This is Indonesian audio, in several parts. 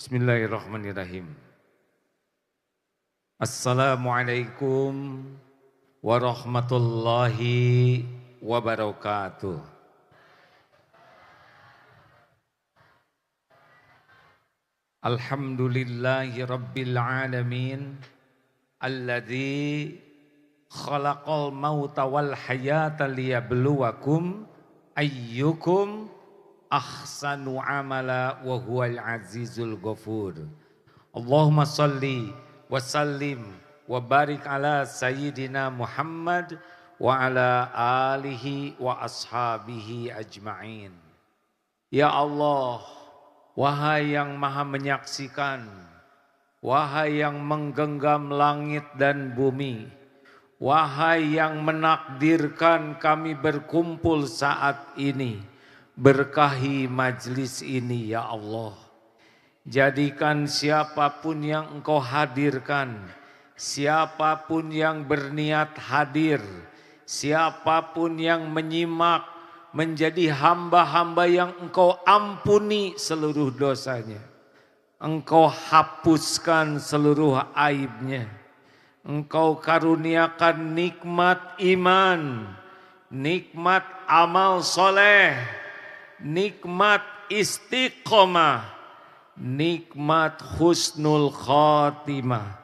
Bismillahirrahmanirrahim. Assalamualaikum warahmatullahi wabarakatuh. Alhamdulillahi rabbil alamin. Alladzi khalaqal mauta wal hayata liyabluwakum ayyukum ahsanu amala wa huwal azizul ghafur. Allahumma salli wa sallim wa barik ala sayyidina Muhammad wa ala alihi wa ashabihi ajma'in. Ya Allah, wahai yang maha menyaksikan, wahai yang menggenggam langit dan bumi, wahai yang menakdirkan kami berkumpul saat ini, berkahi majlis ini ya Allah. Jadikan siapapun yang Engkau hadirkan, siapapun yang berniat hadir, siapapun yang menyimak, menjadi hamba-hamba yang Engkau ampuni seluruh dosanya. Engkau hapuskan seluruh aibnya. Engkau karuniakan nikmat iman, nikmat amal soleh, nikmat istiqomah, nikmat husnul khatimah.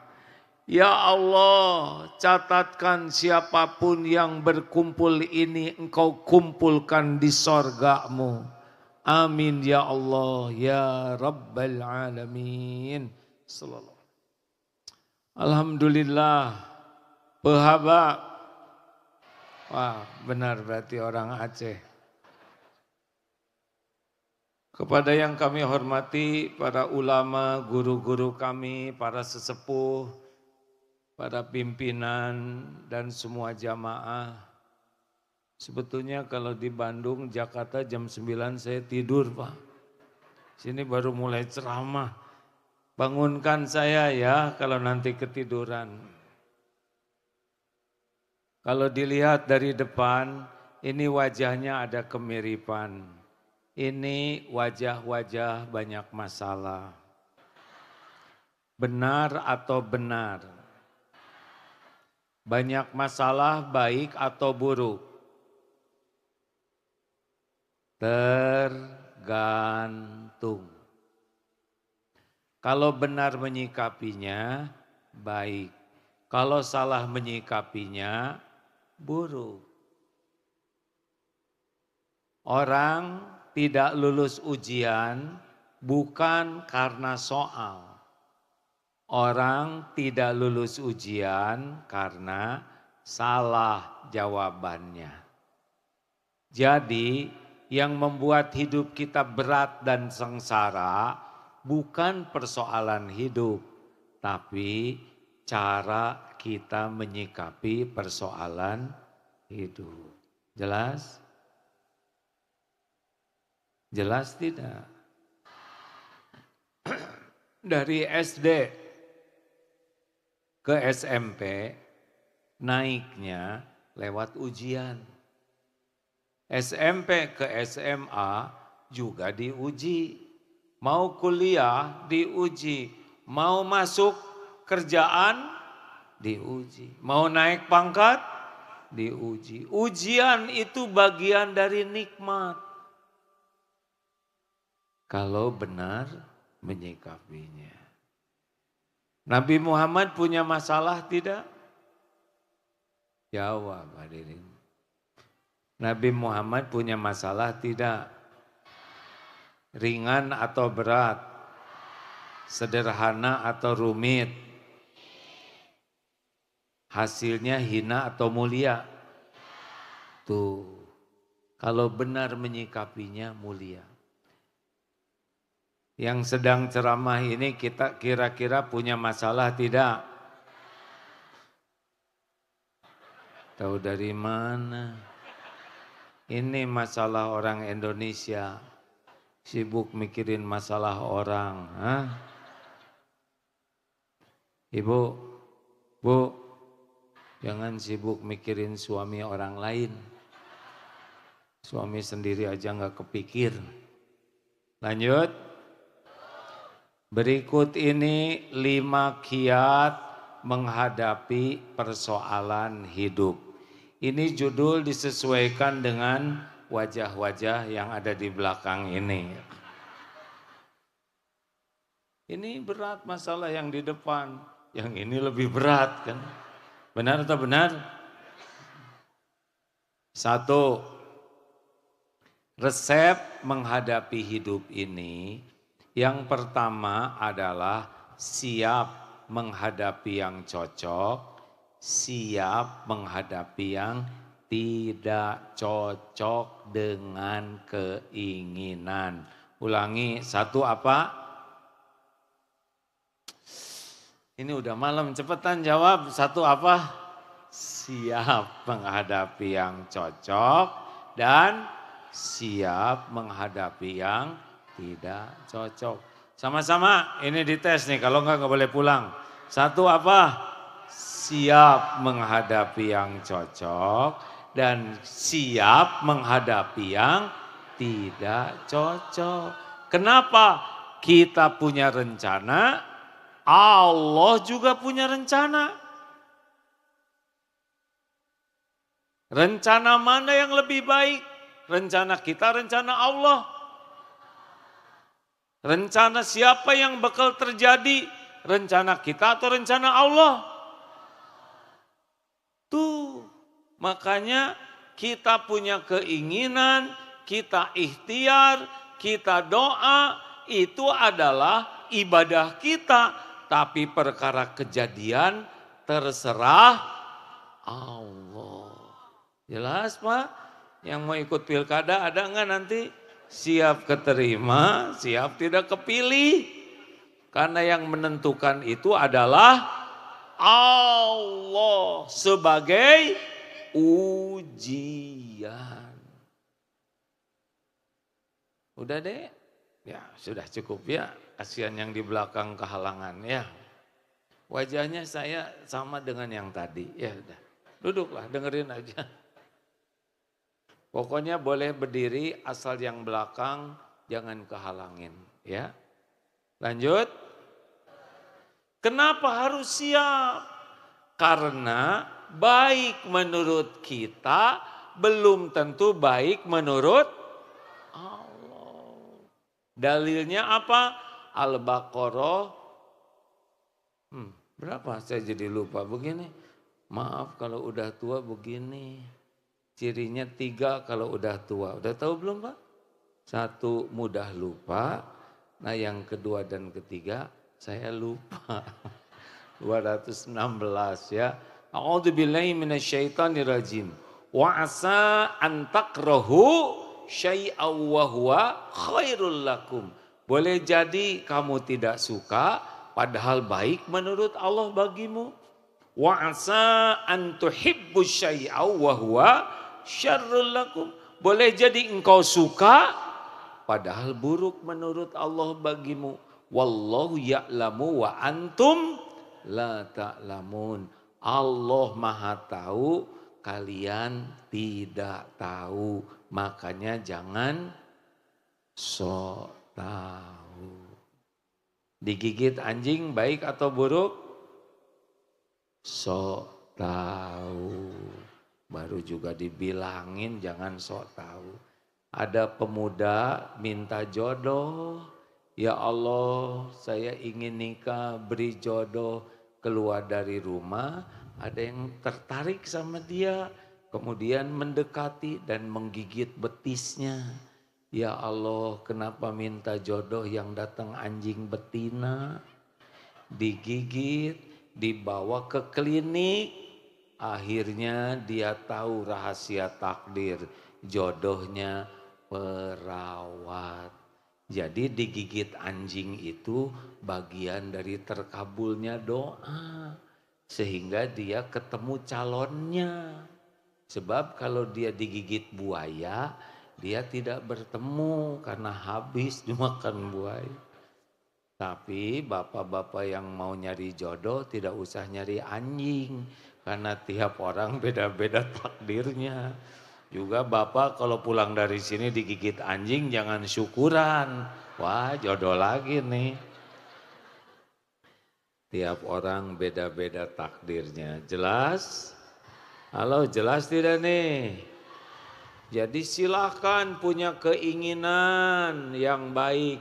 Ya Allah, catatkan siapapun yang berkumpul ini Engkau kumpulkan di sorga-Mu. Amin ya Allah ya Rabbal Alamin. Sallallahu. Alhamdulillah, pehaba. Wah, benar berarti orang Aceh. Kepada yang kami hormati, para ulama, guru-guru kami, para sesepuh, para pimpinan, dan semua jamaah. Sebetulnya kalau di Bandung, Jakarta jam 9 saya tidur Pak. Sini baru mulai ceramah. Bangunkan saya ya kalau nanti ketiduran. Kalau dilihat dari depan, ini wajahnya ada kemiripan. Ini wajah-wajah banyak masalah. Benar atau benar? Banyak masalah baik atau buruk? Tergantung. Kalau benar menyikapinya, baik. Kalau salah menyikapinya, buruk. Orang tidak lulus ujian bukan karena soal. Orang tidak lulus ujian karena salah jawabannya. Jadi yang membuat hidup kita berat dan sengsara bukan persoalan hidup, tapi cara kita menyikapi persoalan hidup. Jelas? Jelas tidak? Dari SD ke SMP naiknya lewat ujian. SMP ke SMA juga diuji. Mau kuliah diuji. Mau masuk kerjaan diuji. Mau naik pangkat diuji. Ujian itu bagian dari nikmat. Kalau benar menyikapinya. Nabi Muhammad punya masalah tidak? Jawab hadirin. Nabi Muhammad punya masalah tidak? Ringan atau berat? Sederhana atau rumit? Hasilnya hina atau mulia? Tuh, kalau benar menyikapinya mulia. Yang sedang ceramah ini kita kira-kira punya masalah tidak? Tahu dari mana? Ini masalah orang Indonesia. Sibuk mikirin masalah orang. Hah? Ibu, Bu, jangan sibuk mikirin suami orang lain. Suami sendiri aja nggak kepikir. Lanjut. Berikut ini 5 kiat menghadapi persoalan hidup. Ini judul disesuaikan dengan wajah-wajah yang ada di belakang ini. Ini berat masalah yang di depan, yang ini lebih berat kan. Benar atau benar? 1. Resep menghadapi hidup ini. Yang pertama adalah siap menghadapi yang cocok, siap menghadapi yang tidak cocok dengan keinginan. Ulangi, 1 apa? Ini udah malam, cepetan jawab. 1 apa? Siap menghadapi yang cocok dan siap menghadapi yang tidak cocok. Sama-sama ini dites nih, kalau enggak boleh pulang. 1 apa? Siap menghadapi yang cocok dan siap menghadapi yang tidak cocok. Kenapa? Kita punya rencana, Allah juga punya rencana. Rencana mana yang lebih baik? Rencana kita, rencana Allah. Rencana siapa yang bakal terjadi? Rencana kita atau rencana Allah? Tuh, makanya kita punya keinginan, kita ikhtiar, kita doa, itu adalah ibadah kita. Tapi perkara kejadian terserah Allah. Jelas Pak? Yang mau ikut pilkada ada enggak nanti? Siap keterima, siap tidak kepilih. Karena yang menentukan itu adalah Allah sebagai ujian. Udah deh? Ya sudah cukup ya. Kasihan yang di belakang kehalangan ya. Wajahnya saya sama dengan yang tadi. Ya udah. Duduklah, dengerin aja. Pokoknya boleh berdiri asal yang belakang jangan kehalangin ya. Lanjut. Kenapa harus siap? Karena baik menurut kita belum tentu baik menurut Allah. Dalilnya apa? Al-Baqarah. Berapa saya jadi lupa begini. Maaf kalau udah tua begini. Cirinya 3 kalau udah tua. Udah tahu belum Pak? 1 mudah lupa. Nah yang kedua dan ketiga saya lupa. 216 ya. A'udzubillahi minasyaitonirrajim. Wa asa an takrahu syai'aw wa huwa khairul lakum. Boleh jadi kamu tidak suka padahal baik menurut Allah bagimu. Wa asa an tuhibbu syai'aw wa huwa syarrul lakum. Boleh jadi engkau suka padahal buruk menurut Allah bagimu. Wallahu ya'lamu wa antum la ta'lamun. Allah Maha tahu, kalian tidak tahu. Makanya jangan sok tahu. Digigit anjing baik atau buruk? Sok tahu. Baru juga dibilangin jangan sok tahu. Ada pemuda minta jodoh. Ya Allah, saya ingin nikah, beri jodoh. Keluar dari rumah, ada yang tertarik sama dia. Kemudian mendekati dan menggigit betisnya. Ya Allah, kenapa minta jodoh yang datang anjing betina? Digigit, dibawa ke klinik. Akhirnya dia tahu rahasia takdir, jodohnya perawat. Jadi digigit anjing itu bagian dari terkabulnya doa. Sehingga dia ketemu calonnya. Sebab kalau dia digigit buaya, dia tidak bertemu karena habis dimakan buaya. Tapi bapak-bapak yang mau nyari jodoh tidak usah nyari anjing. Karena tiap orang beda-beda takdirnya. Juga bapak kalau pulang dari sini digigit anjing jangan syukuran. Wah jodoh lagi nih. Tiap orang beda-beda takdirnya. Jelas? Halo, jelas tidak nih? Jadi silakan punya keinginan yang baik,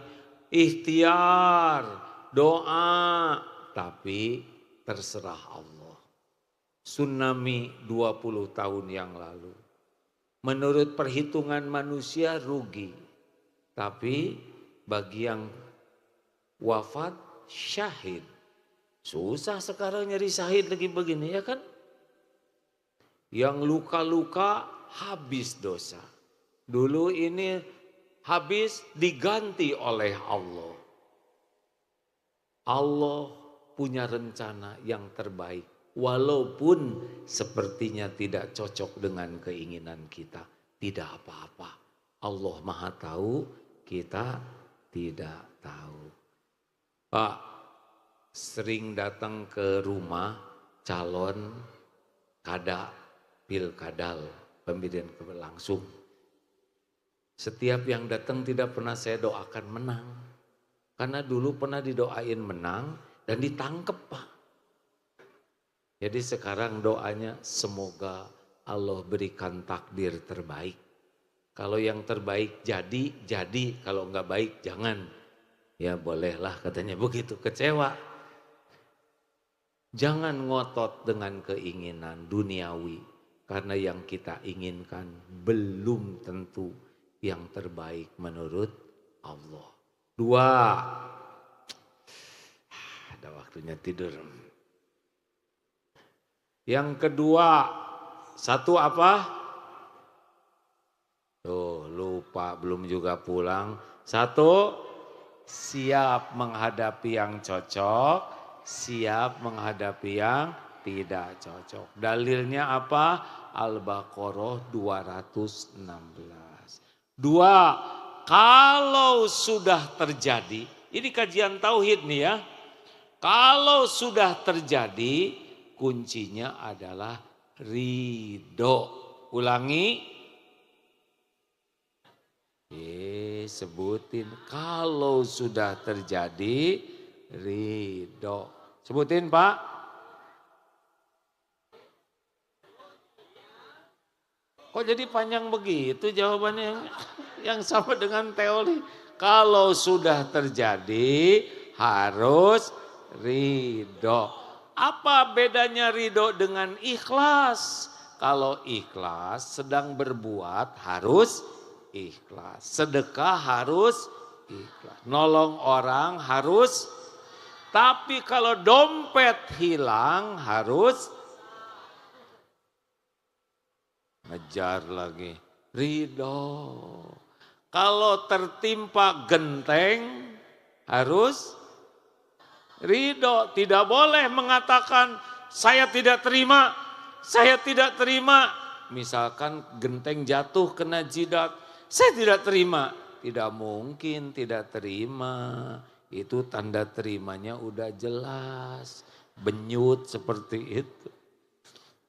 ikhtiar, doa, tapi terserah Allah. Tsunami 20 tahun yang lalu. Menurut perhitungan manusia rugi. Tapi bagi yang wafat syahid. Susah sekarang nyari syahid lagi begini ya kan. Yang luka-luka habis dosa. Dulu ini habis diganti oleh Allah. Allah punya rencana yang terbaik. Walaupun sepertinya tidak cocok dengan keinginan kita. Tidak apa-apa. Allah Maha tahu, kita tidak tahu. Pak, sering datang ke rumah calon pilkadal pemilihan langsung. Setiap yang datang tidak pernah saya doakan menang. Karena dulu pernah didoain menang dan ditangkep Pak. Jadi sekarang doanya semoga Allah berikan takdir terbaik. Kalau yang terbaik jadi. Kalau enggak baik jangan. Ya bolehlah katanya begitu, kecewa. Jangan ngotot dengan keinginan duniawi. Karena yang kita inginkan belum tentu yang terbaik menurut Allah. 2. Ada waktunya tidur. Yang kedua, 1 apa? Tuh lupa belum juga pulang. 1, siap menghadapi yang cocok, siap menghadapi yang tidak cocok. Dalilnya apa? Al-Baqarah 216. 2, kalau sudah terjadi, ini kajian tauhid nih ya. Kalau sudah terjadi, kuncinya adalah ridho. Ulangi. Sebutin. Kalau sudah terjadi, ridho. Sebutin Pak. Kok jadi panjang begitu jawabannya yang sama dengan teori. Kalau sudah terjadi harus ridho. Apa bedanya ridho dengan ikhlas? Kalau ikhlas sedang berbuat harus ikhlas. Sedekah harus ikhlas. Nolong orang harus. Tapi kalau dompet hilang harus ngejar lagi. Ridho. Kalau tertimpa genteng harus ridho. Tidak boleh mengatakan saya tidak terima. Saya tidak terima. Misalkan genteng jatuh kena jidat. Saya tidak terima. Tidak mungkin tidak terima. Itu tanda terimanya udah jelas. Benyut seperti itu.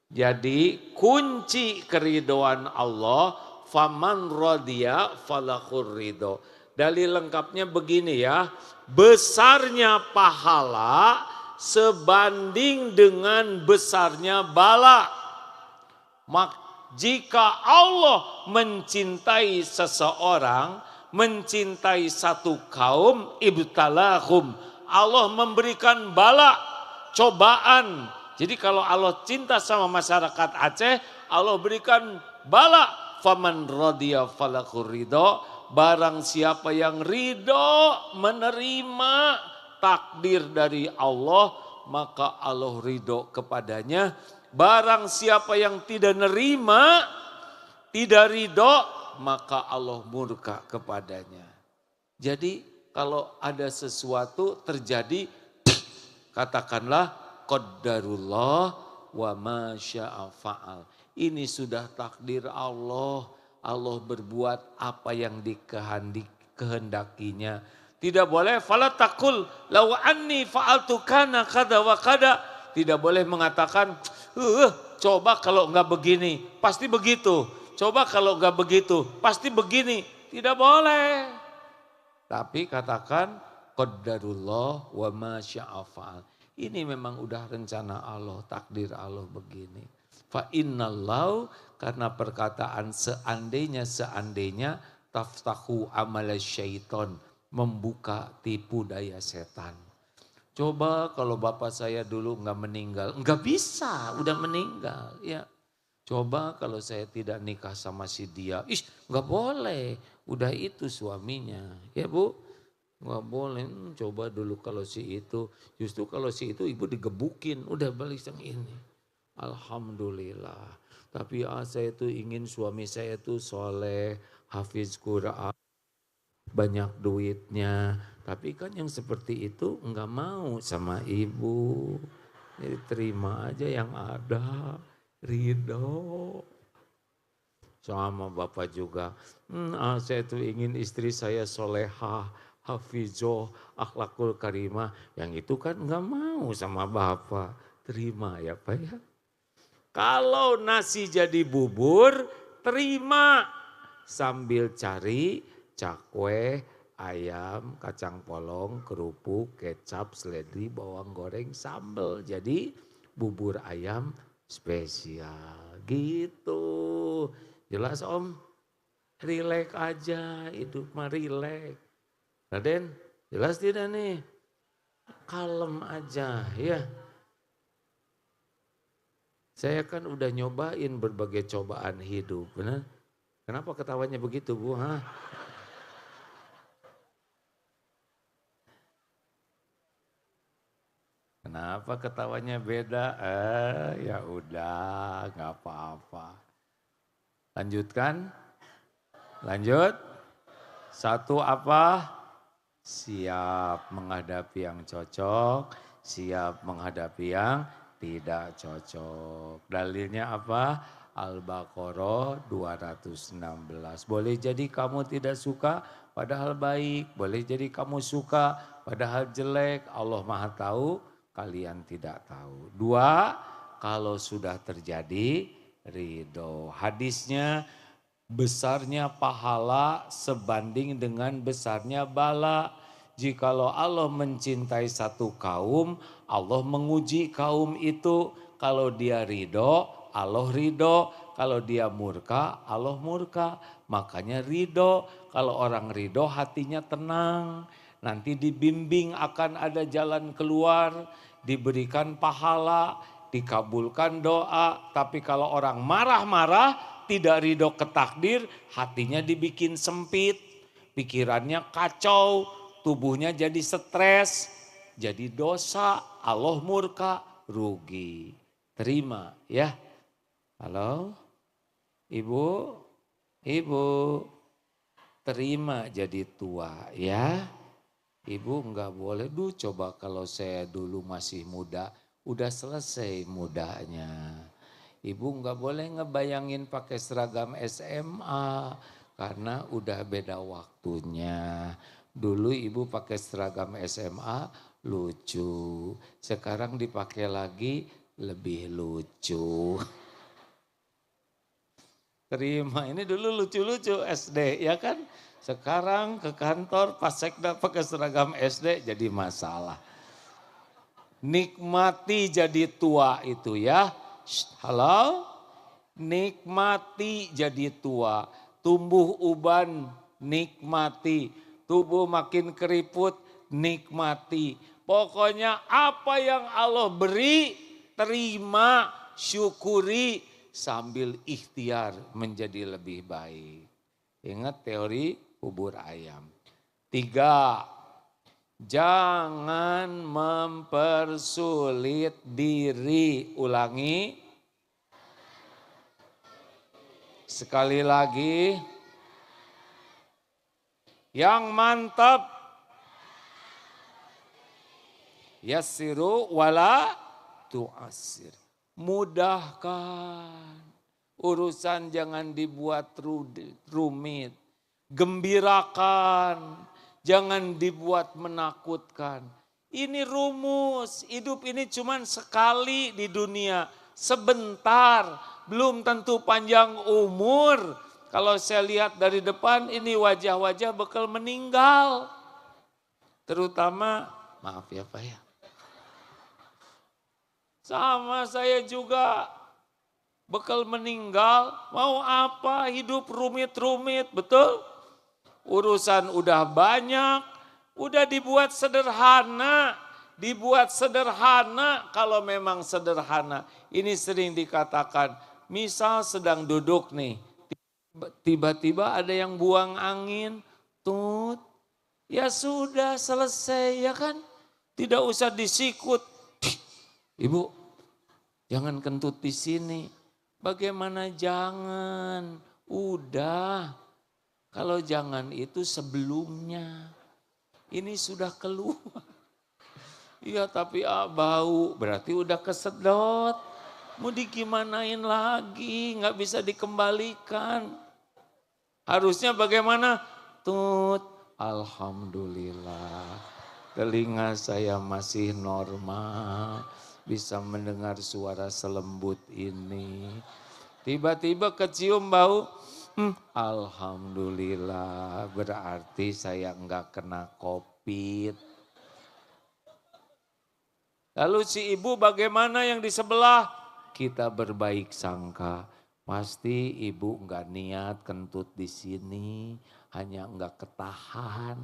Jadi kunci keridoan Allah. Faman radiya falahur ridho. Dalil lengkapnya begini ya. Besarnya pahala sebanding dengan besarnya bala. Jika Allah mencintai seseorang, mencintai satu kaum, ibtalahum. Allah memberikan bala, cobaan. Jadi kalau Allah cinta sama masyarakat Aceh, Allah berikan bala. Faman radiya falahur ridho. Barang siapa yang ridho menerima takdir dari Allah, maka Allah ridho kepadanya. Barang siapa yang tidak nerima, tidak ridho, maka Allah murka kepadanya. Jadi kalau ada sesuatu terjadi, katakanlah qaddarullah wa ma syaa fa'al. Ini sudah takdir Allah. Allah berbuat apa yang dikehendakinya. Tidak boleh fala taqul law anni fa'altu kana kada wa kada. Tidak boleh mengatakan coba kalau enggak begini pasti begitu. Coba kalau enggak begitu pasti begini. Tidak boleh. Tapi katakan qaddarullah wa ma syaa fa'al. Ini memang udah rencana Allah, takdir Allah begini. Fa innallahu, karena perkataan seandainya taftahu amal syaiton, membuka tipu daya setan. Coba kalau bapak saya dulu nggak meninggal, nggak bisa, udah meninggal ya. Coba kalau saya tidak nikah sama si dia, nggak boleh, udah itu suaminya, ya bu, nggak boleh. Coba dulu kalau si itu, justru kalau si itu ibu digebukin, udah balik yang ini. Alhamdulillah. Tapi saya tuh ingin suami saya tuh soleh, hafiz Quran, banyak duitnya. Tapi kan yang seperti itu enggak mau sama ibu. Jadi terima aja yang ada, ridho. Sama bapak juga, saya tuh ingin istri saya solehah, hafizoh, akhlakul karimah. Yang itu kan enggak mau sama bapak. Terima ya Pak ya. Kalau nasi jadi bubur, terima. Sambil cari cakwe, ayam, kacang polong, kerupuk, kecap, seledri, bawang goreng, sambal. Jadi bubur ayam spesial gitu. Jelas Om? Rileks aja, hidup mah rileks. Raden, jelas tidak nih? Kalem aja ya. Saya kan udah nyobain berbagai cobaan hidup, benar? Kenapa ketawanya begitu Bu? Hah? Kenapa ketawanya beda? Ya udah, nggak apa-apa. Lanjutkan, lanjut. Satu apa? Siap menghadapi yang cocok, siap menghadapi yang tidak cocok. Dalilnya apa? Al-Baqarah 216. Boleh jadi kamu tidak suka padahal baik. Boleh jadi kamu suka padahal jelek. Allah Maha tahu, kalian tidak tahu. Dua, kalau sudah terjadi ridho. Hadisnya, besarnya pahala sebanding dengan besarnya bala. Jikalau Allah mencintai satu kaum, Allah menguji kaum itu. Kalau dia ridho, Allah ridho. Kalau dia murka, Allah murka. Makanya ridho. Kalau orang ridho hatinya tenang. Nanti dibimbing akan ada jalan keluar, diberikan pahala, dikabulkan doa. Tapi kalau orang marah-marah, tidak ridho ke takdir, hatinya dibikin sempit, pikirannya kacau, tubuhnya jadi stres, jadi dosa, Allah murka, rugi. Terima ya. Halo, ibu, terima jadi tua ya. Ibu enggak boleh, coba kalau saya dulu masih muda, udah selesai mudanya. Ibu enggak boleh ngebayangin pakai seragam SMA karena udah beda waktunya. Dulu ibu pakai seragam SMA lucu, sekarang dipakai lagi lebih lucu. Terima, ini dulu lucu-lucu SD ya kan? Sekarang ke kantor pas sekda pakai seragam SD jadi masalah. Nikmati jadi tua itu ya. Halo? Nikmati jadi tua. Tumbuh uban, nikmati. Tubuh makin keriput, nikmati. Pokoknya apa yang Allah beri, terima, syukuri, sambil ikhtiar menjadi lebih baik. Ingat teori bubur ayam. 3, jangan mempersulit diri. Ulangi. Sekali lagi. Yang mantap. Yassiru wala tu'assir. Mudahkan. Urusan jangan dibuat rumit. Gembirakan. Jangan dibuat menakutkan. Ini rumus. Hidup ini cuma sekali di dunia. Sebentar. Belum tentu panjang umur. Kalau saya lihat dari depan ini wajah-wajah bakal meninggal. Terutama, maaf ya Pak ya. Sama saya juga. Bekal meninggal, mau apa? Hidup rumit-rumit, betul? Urusan udah banyak, udah dibuat sederhana. Dibuat sederhana kalau memang sederhana. Ini sering dikatakan, misal sedang duduk nih, tiba-tiba ada yang buang angin, tut, ya sudah selesai ya kan. Tidak usah disikut. Ibu, jangan kentut di sini. Bagaimana jangan? Udah. Kalau jangan itu sebelumnya. Ini sudah keluar. Iya tapi bau, berarti udah kesedot. Mau digimanain lagi, nggak bisa dikembalikan. Harusnya bagaimana? Tut, alhamdulillah. Telinga saya masih normal, bisa mendengar suara selembut ini. Tiba-tiba kecium bau, alhamdulillah berarti saya enggak kena COVID. Lalu si ibu bagaimana yang di sebelah? Kita berbaik sangka, pasti ibu enggak niat kentut di sini, hanya enggak ketahan.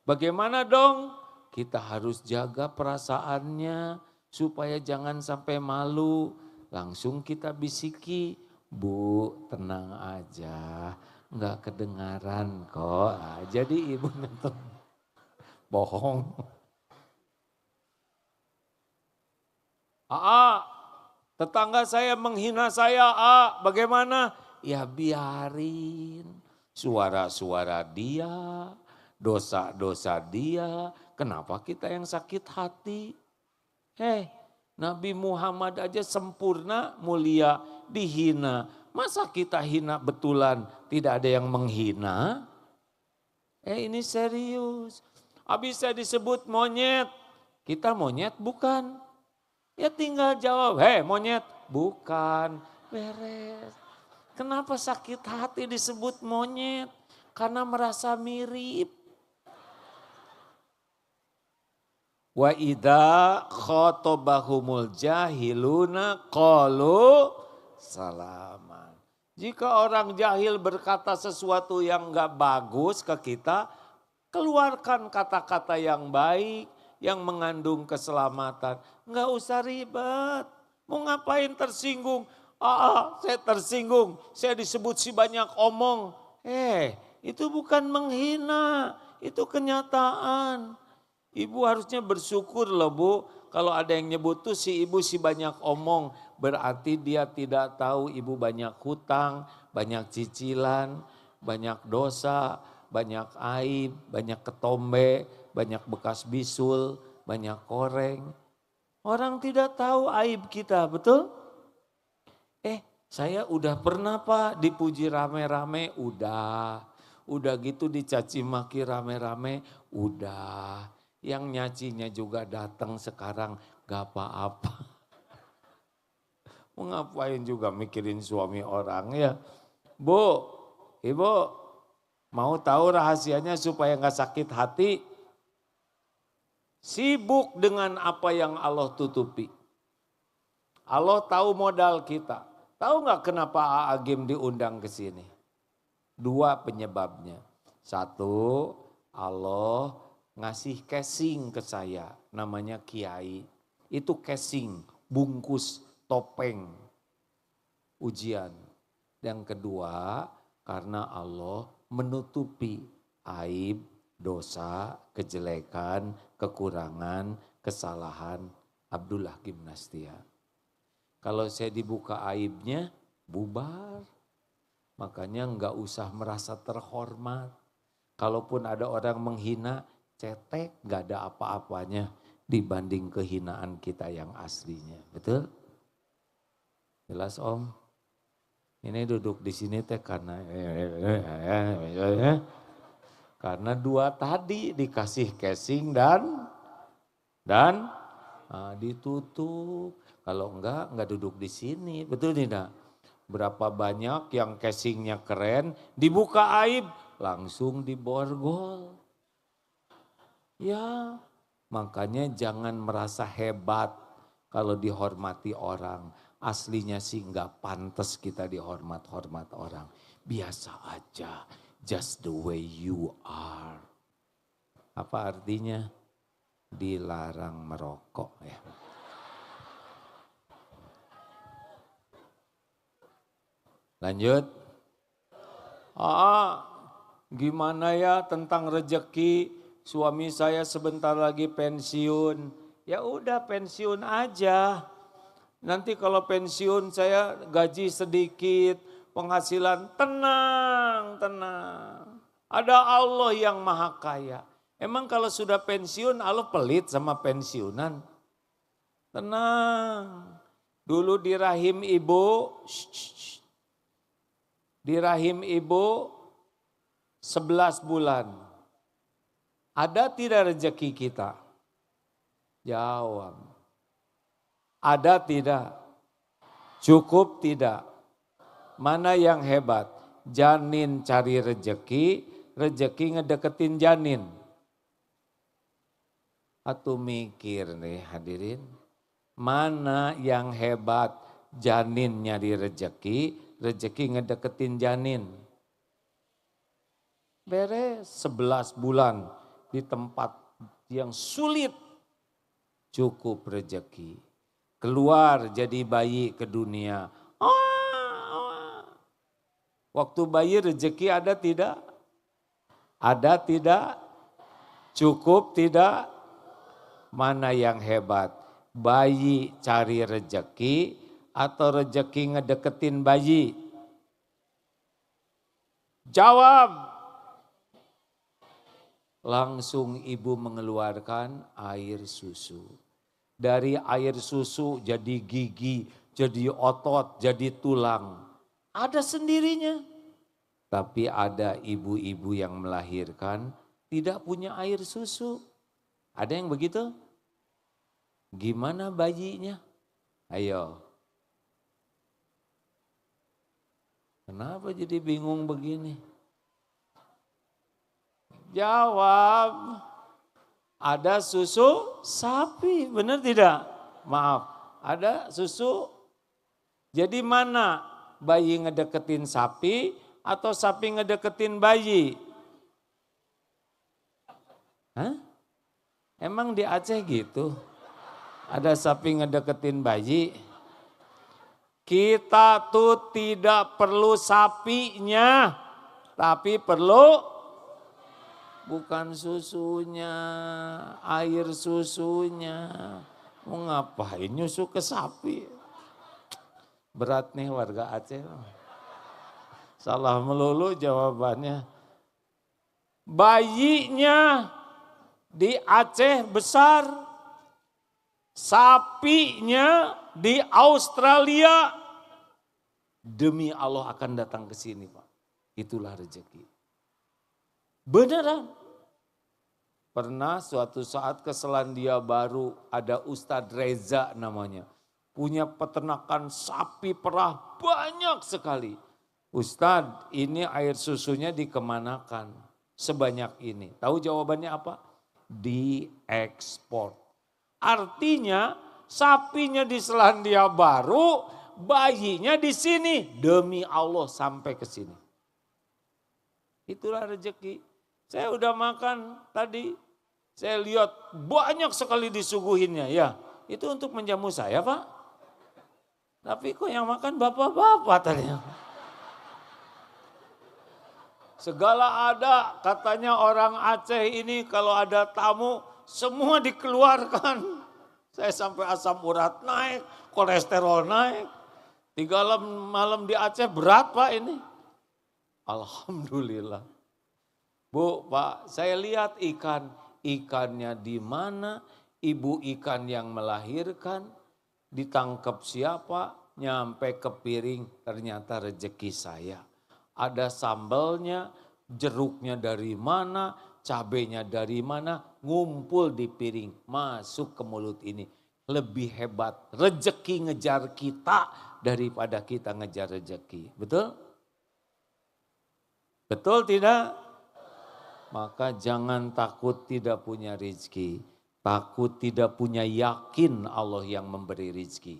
Bagaimana dong? Kita harus jaga perasaannya supaya jangan sampai malu. Langsung kita bisiki, Bu tenang aja, enggak kedengaran kok. Nah, jadi ibu nonton bohong. Tetangga saya menghina saya, bagaimana? Ya biarin, suara-suara dia, dosa-dosa dia, kenapa kita yang sakit hati? Nabi Muhammad aja sempurna, mulia, dihina. Masa kita hina betulan, tidak ada yang menghina? Ini serius. Habis saya disebut monyet, kita monyet bukan? Ya tinggal jawab, monyet, bukan, beres. Kenapa sakit hati disebut monyet? Karena merasa mirip. Wa idza khotobahumul jahiluna qalu salaman. Jika orang jahil berkata sesuatu yang enggak bagus ke kita, keluarkan kata-kata yang baik, yang mengandung keselamatan. Enggak usah ribet. Mau ngapain tersinggung? Saya tersinggung, saya disebut si banyak omong. Itu bukan menghina, itu kenyataan. Ibu harusnya bersyukur loh Bu, kalau ada yang nyebut tuh si ibu si banyak omong. Berarti dia tidak tahu ibu banyak hutang, banyak cicilan, banyak dosa, banyak aib, banyak ketombe, banyak bekas bisul, banyak koreng. Orang tidak tahu aib kita, betul? Saya udah pernah Pak dipuji rame-rame, udah. Udah gitu dicaci maki rame-rame, udah. Yang nyacinya juga datang sekarang, gak apa-apa. Mau ngapain juga mikirin suami orang ya. Bu, Ibu, mau tahu rahasianya supaya gak sakit hati? Sibuk dengan apa yang Allah tutupi. Allah tahu modal kita. Tahu nggak kenapa Agim diundang ke sini? 2 penyebabnya. 1, Allah ngasih casing ke saya, namanya kiai. Itu casing, bungkus, topeng, ujian. Yang kedua, karena Allah menutupi aib, dosa, kejelekan, kekurangan, kesalahan Abdullah Gimnastia. Kalau saya dibuka aibnya, bubar. Makanya enggak usah merasa terhormat. Kalaupun ada orang menghina, cetek, enggak ada apa-apanya dibanding kehinaan kita yang aslinya. Betul? Jelas Om? Ini duduk di sini teh karena karena 2 tadi dikasih casing dan ditutup. Kalau enggak duduk di sini. Betul tidak? Berapa banyak yang casingnya keren, dibuka aib, langsung diborgol. Ya, makanya jangan merasa hebat kalau dihormati orang. Aslinya sih nggak pantas kita dihormat-hormat orang. Biasa aja, just the way you are. Apa artinya? Dilarang merokok ya. Lanjut. Gimana ya tentang rejeki? Suami saya sebentar lagi pensiun. Ya udah pensiun aja. Nanti kalau pensiun saya gaji sedikit, penghasilan tenang. Ada Allah yang maha kaya. Emang kalau sudah pensiun Allah pelit sama pensiunan? Tenang. Dulu di rahim ibu, di rahim ibu 11 bulan. Ada tidak rezeki kita? Jawab. Ada tidak? Cukup tidak? Mana yang hebat? Janin cari rezeki, rezeki ngedeketin janin. Atau mikir nih hadirin, mana yang hebat? Janin nyari rezeki, rezeki ngedeketin janin. Beres 11 bulan di tempat yang sulit, cukup rezeki. Keluar jadi bayi ke dunia. Waktu bayi rezeki ada tidak? Ada tidak? Cukup tidak? Mana yang hebat? Bayi cari rezeki atau rezeki ngedeketin bayi? Jawab. Langsung ibu mengeluarkan air susu. Dari air susu jadi gigi, jadi otot, jadi tulang. Ada sendirinya. Tapi ada ibu-ibu yang melahirkan tidak punya air susu. Ada yang begitu? Gimana bayinya? Ayo. Kenapa jadi bingung begini? Jawab. Ada susu sapi, benar tidak? Maaf, ada susu. Jadi mana bayi ngedeketin sapi atau sapi ngedeketin bayi? Hah? Emang di Aceh gitu? Ada sapi ngedeketin bayi? Kita tuh tidak perlu sapinya, tapi perlu bukan susunya, air susunya. Mau ngapain nyusu ke sapi? Berat nih warga Aceh. Salah melulu jawabannya. Bayinya di Aceh besar, sapinya di Australia. Demi Allah akan datang ke sini Pak. Itulah rezeki. Beneran. Pernah suatu saat ke Selandia Baru ada Ustadz Reza namanya. Punya peternakan sapi perah banyak sekali. Ustadz ini air susunya dikemanakan sebanyak ini. Tahu jawabannya apa? Diekspor. Artinya sapinya di Selandia Baru, bayinya di sini. Demi Allah sampai ke sini. Itulah rezeki. Saya udah makan tadi, saya lihat banyak sekali disuguhinnya ya. Itu untuk menjamu saya Pak. Tapi kok yang makan bapak-bapak tadi. Segala ada, katanya orang Aceh ini kalau ada tamu semua dikeluarkan. Saya sampai asam urat naik, kolesterol naik. 3 malam di Aceh berat Pak ini. Alhamdulillah. Bu, Pak, saya lihat ikan. Ikannya di mana? Ibu ikan yang melahirkan. Ditangkap siapa? Nyampe ke piring. Ternyata rezeki saya. Ada sambalnya, jeruknya dari mana, cabenya dari mana. Ngumpul di piring, masuk ke mulut ini. Lebih hebat rezeki ngejar kita daripada kita ngejar rezeki. Betul? Betul tidak? Maka jangan takut tidak punya rezeki. takut tidak punya yakin Allah yang memberi rizki.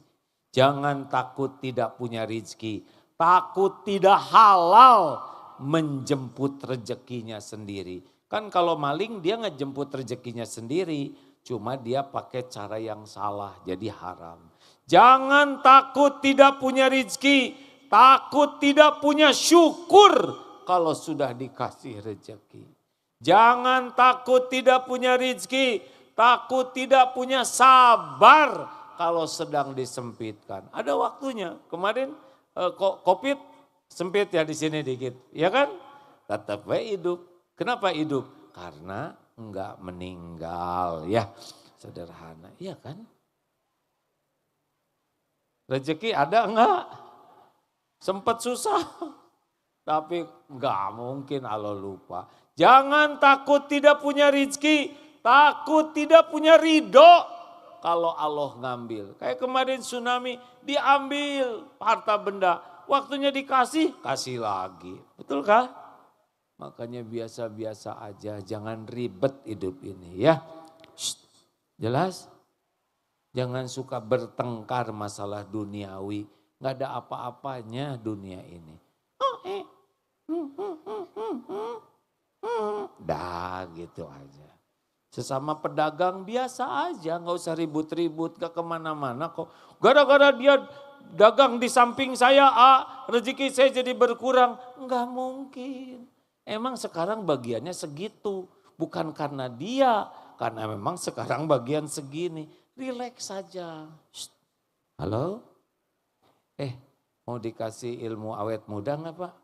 Jangan takut tidak punya rizki, takut tidak halal menjemput rezekinya sendiri. Kan kalau maling dia ngejemput rezekinya sendiri, cuma dia pakai cara yang salah jadi haram. Jangan takut tidak punya rizki, takut tidak punya syukur kalau sudah dikasih rezeki. Jangan takut tidak punya rizki, takut tidak punya sabar kalau sedang disempitkan. Ada waktunya. Kemarin COVID sempit ya di sini dikit, ya kan? Tetap hidup. Kenapa hidup? Karena enggak meninggal, ya. Sederhana, iya kan? Rezeki ada enggak? Sempat susah. Tapi enggak mungkin Allah lupa. Jangan takut tidak punya rezeki, takut tidak punya ridho kalau Allah ngambil. Kayak kemarin tsunami diambil harta benda, waktunya dikasih, kasih lagi. Betul kah? Makanya biasa-biasa aja, jangan ribet hidup ini ya. Jelas? Jangan suka bertengkar masalah duniawi, nggak ada apa-apanya dunia ini. Dah gitu aja. Sesama pedagang biasa aja, nggak usah ribut-ribut, gak kemana-mana kok. Gara-gara dia dagang di samping saya, rezeki saya jadi berkurang. Nggak mungkin. Emang sekarang bagiannya segitu, bukan karena dia, karena memang sekarang bagian segini. Relax saja. Halo? Mau dikasih ilmu awet muda nggak Pak?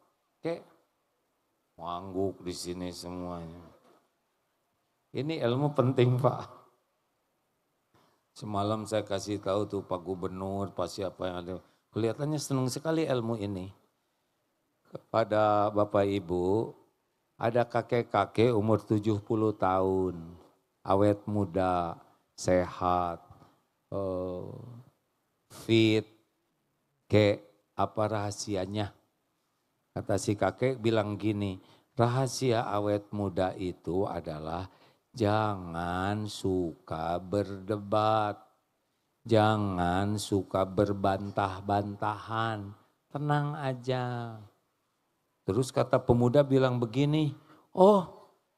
Wangguk di sini semuanya. Ini ilmu penting Pak. Semalam saya kasih tahu tuh Pak Gubernur, Pak siapa yang ada. Kelihatannya senang sekali ilmu ini. Kepada Bapak Ibu, ada kakek-kakek umur 70 tahun, awet muda, sehat, fit, apa rahasianya? Kata si kakek bilang gini, rahasia awet muda itu adalah jangan suka berdebat, jangan suka berbantah-bantahan, tenang aja. Terus kata pemuda bilang begini,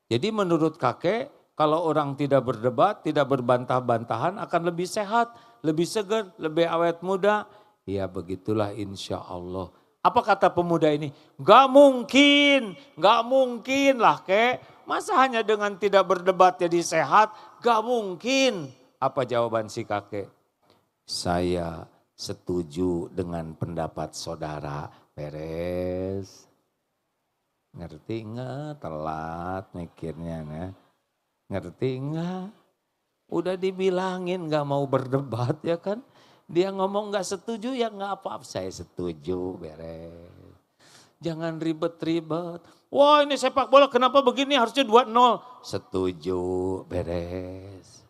jadi menurut kakek kalau orang tidak berdebat, tidak berbantah-bantahan akan lebih sehat, lebih segar, lebih awet muda. Ya begitulah insya Allah. Apa kata pemuda ini? Gak mungkin lah Masa hanya dengan tidak berdebat jadi sehat? Gak mungkin. Apa jawaban si kakek? Saya setuju dengan pendapat saudara. Beres. Ngerti enggak? Telat mikirnya. Nah. Ngerti enggak? Udah dibilangin gak mau berdebat ya kan? Dia ngomong gak setuju ya gak apa-apa. Saya setuju, beres. Jangan ribet-ribet. Wah ini sepak bola kenapa begini harusnya 2-0. Setuju, beres.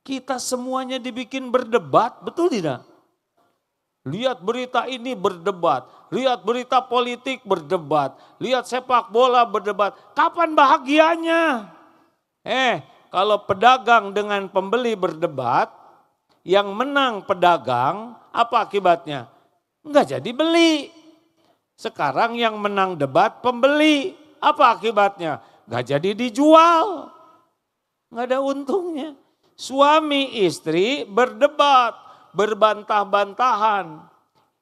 Kita semuanya dibikin berdebat, betul tidak? Lihat berita ini berdebat, lihat berita politik berdebat, lihat sepak bola berdebat. Kapan bahagianya? Kalau pedagang dengan pembeli berdebat, yang menang pedagang, apa akibatnya? Enggak jadi beli. Sekarang yang menang debat pembeli, apa akibatnya? Enggak jadi dijual. Enggak ada untungnya. Suami istri berdebat, berbantah-bantahan.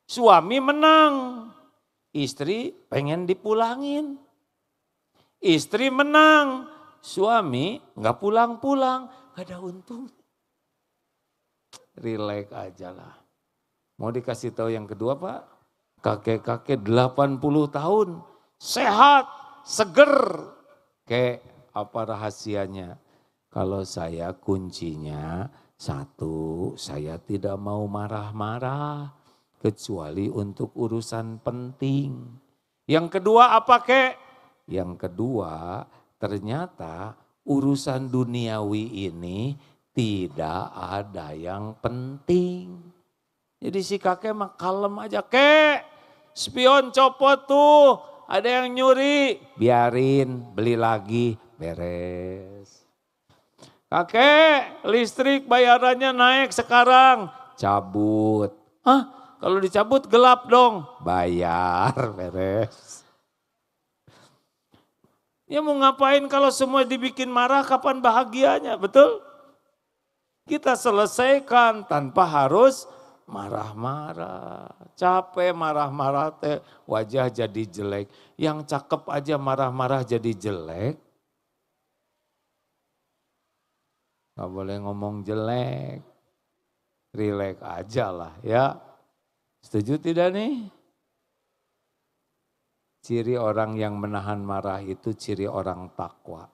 Suami menang, istri pengen dipulangin. Istri menang, suami enggak pulang-pulang, enggak ada untungnya. Relax aja lah. Mau dikasih tahu yang kedua Pak? Kakek-kakek 80 tahun, sehat, seger. Apa rahasianya? Kalau saya kuncinya satu, saya tidak mau marah-marah. Kecuali untuk urusan penting. Yang kedua apa Yang kedua ternyata urusan duniawi ini tidak ada yang penting. Jadi si kakek mah kalem aja. Spion copot tuh. Ada yang nyuri. Biarin, beli lagi, beres. Kakek, listrik bayarannya naik sekarang. Cabut. Hah? Kalau dicabut gelap dong. Bayar, beres. Ya mau ngapain kalau semua dibikin marah, kapan bahagianya, betul? Kita selesaikan tanpa harus marah-marah. Capek marah-marah teh, wajah jadi jelek. Yang cakep aja marah-marah jadi jelek. Gak boleh ngomong jelek. Rileks aja lah ya. Setuju tidak nih? Ciri orang yang menahan marah itu ciri orang takwa.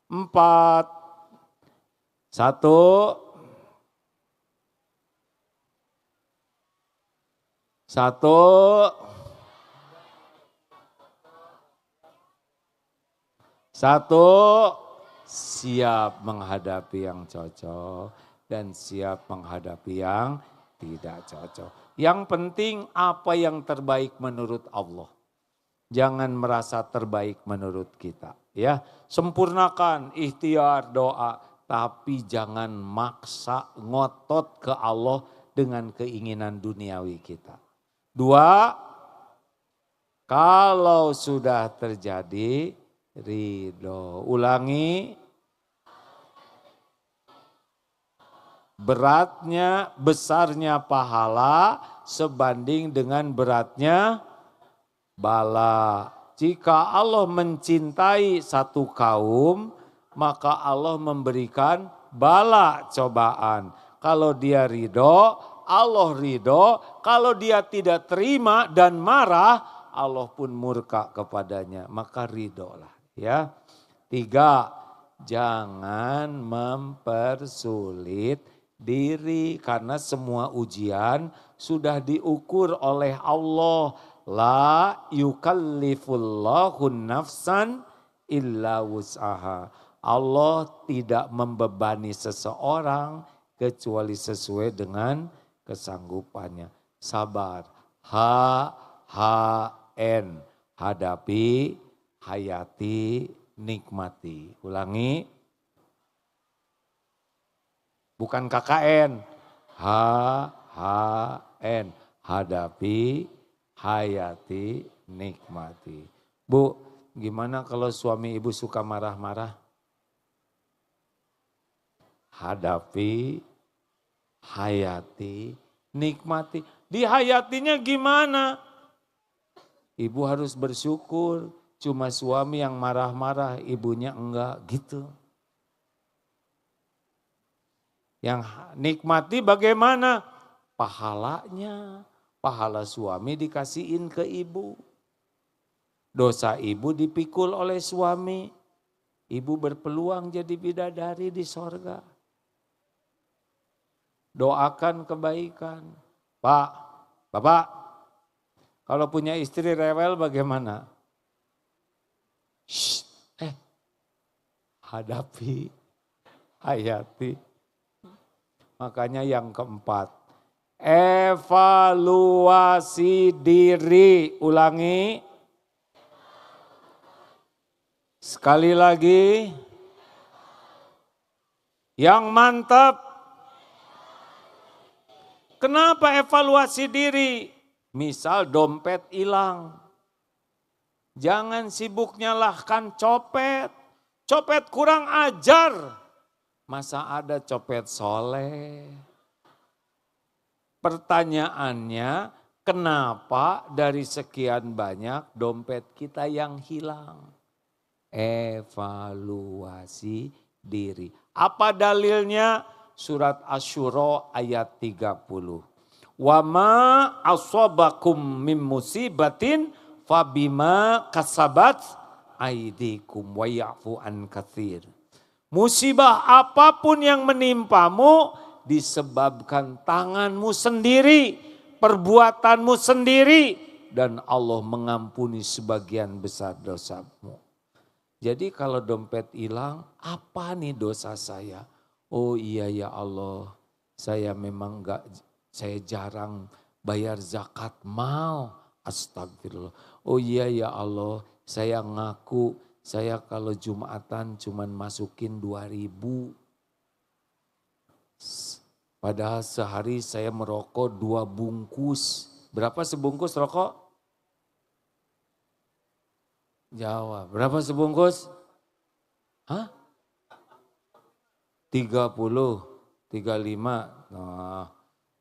4. 1. 1. 1. Siap menghadapi yang cocok dan siap menghadapi yang tidak cocok. Yang penting apa yang terbaik menurut Allah. Jangan merasa terbaik menurut kita. Ya, sempurnakan ikhtiar doa, tapi jangan maksa ngotot ke Allah dengan keinginan duniawi kita. 2, kalau sudah terjadi ridho. Ulangi. Beratnya, besarnya pahala sebanding dengan beratnya bala. Jika Allah mencintai satu kaum, maka Allah memberikan bala cobaan. Kalau dia ridho, Allah ridho. Kalau dia tidak terima dan marah, Allah pun murka kepadanya. Maka ridholah. Ya. 3, jangan mempersulit diri karena semua ujian sudah diukur oleh Allah. La yukallifullahu nafsan illa wus'aha. Allah tidak membebani seseorang kecuali sesuai dengan kesanggupannya. Sabar. HHN. Hadapi, hayati, nikmati. Ulangi. Bukan KKN. HHN. Hadapi, hayati, nikmati. Bu, gimana kalau suami ibu suka marah-marah? Hadapi, hayati, nikmati. Dihayatinya gimana? Ibu harus bersyukur. Cuma suami yang marah-marah, ibunya enggak gitu. Yang nikmati bagaimana? Pahalanya. Pahala suami dikasihin ke ibu. Dosa ibu dipikul oleh suami. Ibu berpeluang jadi bidadari di sorga. Doakan kebaikan. Pak, Bapak, kalau punya istri rewel bagaimana? Shh, hadapi, hayati. Makanya yang keempat, evaluasi diri. Ulangi. Sekali lagi. Yang mantap. Kenapa evaluasi diri? Misal dompet hilang. Jangan sibuk nyalahkan copet. Copet kurang ajar. Masa ada copet soleh? Pertanyaannya, kenapa dari sekian banyak dompet kita yang hilang? Evaluasi diri. Apa dalilnya? Surat Asy-Syura ayat 30. Wa ma asabakum mim musibatin fabima kasabat aidikum wa ya'fu an katsir. Musibah apapun yang menimpamu disebabkan tanganmu sendiri, perbuatanmu sendiri, dan Allah mengampuni sebagian besar dosamu. Jadi kalau dompet hilang, apa nih dosa saya? Oh iya ya Allah, saya memang saya jarang bayar zakat mal. Astagfirullah. Oh iya ya Allah, saya ngaku saya kalau Jumatan cuman masukin 2.000. Padahal sehari saya merokok 2 bungkus. Berapa sebungkus rokok? Jawab, berapa sebungkus? Hah? 30, 35. Nah,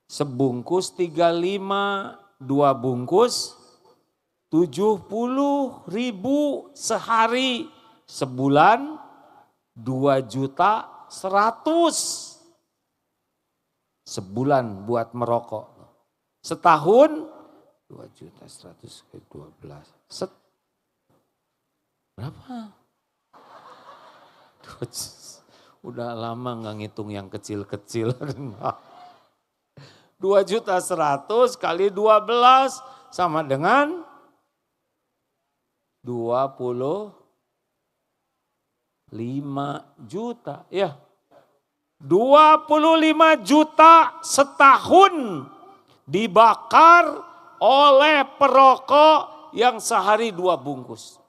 sebungkus 35, 2 bungkus 70.000 sehari. Sebulan 2.100.000. Sebulan buat merokok. Setahun 2.100.000 ke 12. Berapa? Udah lama nggak ngitung yang kecil-kecil. 2.100.000 kali 12 sama dengan 25 juta. Ya, 25 juta setahun dibakar oleh perokok yang sehari 2 bungkus.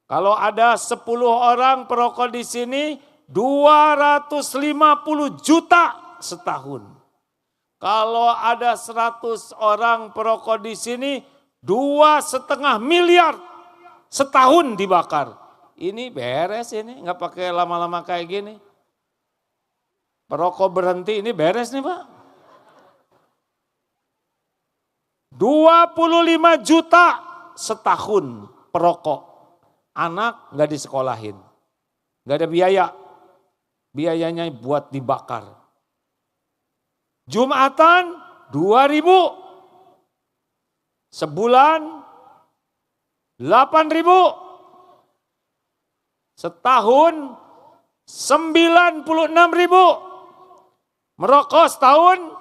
Kalau ada 10 orang perokok di sini, 250 juta setahun. Kalau ada 100 orang perokok di sini, 2,5 miliar setahun dibakar. Ini beres ini, nggak pakai lama-lama kayak gini. Perokok berhenti, ini beres nih Pak. 25 juta setahun perokok. Anak nggak disekolahin, nggak ada biaya. Biayanya buat dibakar. Jumatan 2.000. Sebulan 8.000. Setahun 96.000. Merokok setahun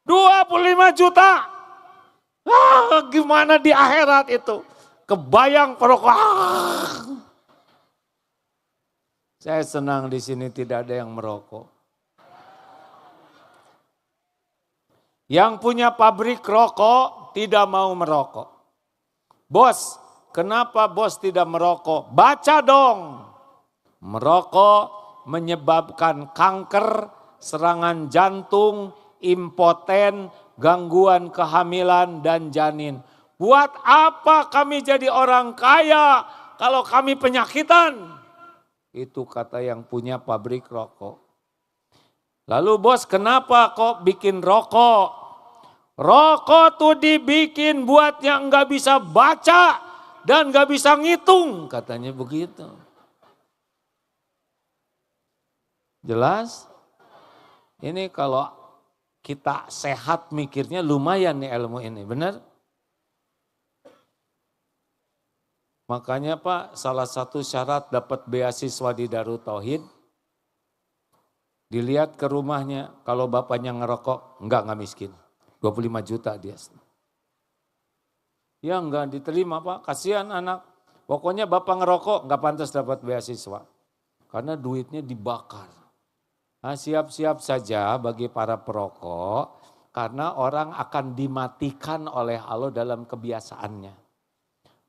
25 juta. Gimana di akhirat itu? Kebayang perokok. Saya senang di sini tidak ada yang merokok. Yang punya pabrik rokok tidak mau merokok. Bos, kenapa bos tidak merokok? Baca dong. Merokok menyebabkan kanker, serangan jantung, impoten, gangguan kehamilan dan janin. Buat apa kami jadi orang kaya kalau kami penyakitan? Itu kata yang punya pabrik rokok. Lalu bos, kenapa kok bikin rokok? Rokok tuh dibikin buat yang nggak bisa baca dan nggak bisa ngitung, katanya begitu. Jelas? Ini kalau kita sehat mikirnya lumayan nih ilmu ini, benar? Makanya Pak, salah satu syarat dapat beasiswa di Darut Tauhid, dilihat ke rumahnya, kalau bapaknya ngerokok, enggak miskin. 25 juta dia. Ya enggak diterima Pak, kasihan anak. Pokoknya bapak ngerokok enggak pantas dapat beasiswa. Karena duitnya dibakar. Nah, siap-siap saja bagi para perokok, karena orang akan dimatikan oleh Allah dalam kebiasaannya.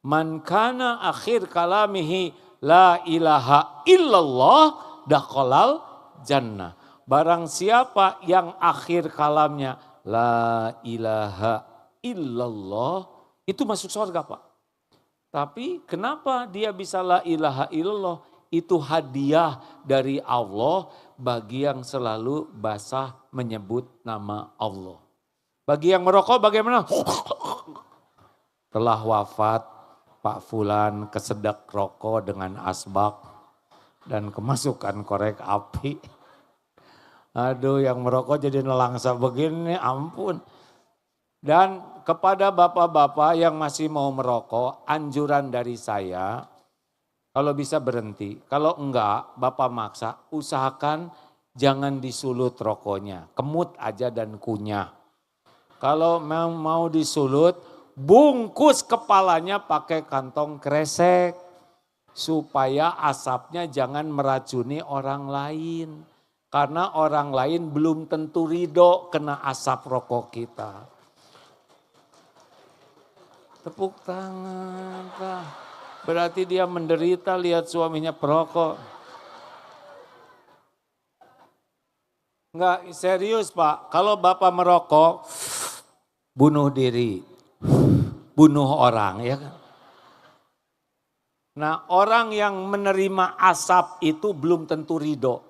Man kana akhir kalamihi la ilaha illallah dakhalal jannah. Barang siapa yang akhir kalamnya la ilaha illallah, itu masuk surga Pak. Tapi kenapa dia bisa la ilaha illallah? Itu hadiah dari Allah bagi yang selalu basah menyebut nama Allah. Bagi yang merokok bagaimana? Telah wafat Pak Fulan kesedak rokok dengan asbak dan kemasukan korek api. Aduh, yang merokok jadi nelangsa begini, ampun. Dan kepada bapak-bapak yang masih mau merokok, anjuran dari saya, kalau bisa berhenti. Kalau enggak, bapak maksa, usahakan jangan disulut rokoknya. Kemut aja dan kunyah. Kalau mau disulut, bungkus kepalanya pakai kantong kresek. Supaya asapnya jangan meracuni orang lain. Karena orang lain belum tentu ridho kena asap rokok kita. Tepuk tangan Pak. Berarti dia menderita lihat suaminya perokok. Enggak, serius Pak. Kalau Bapak merokok, bunuh diri, bunuh orang, ya kan? Nah, orang yang menerima asap itu belum tentu ridho.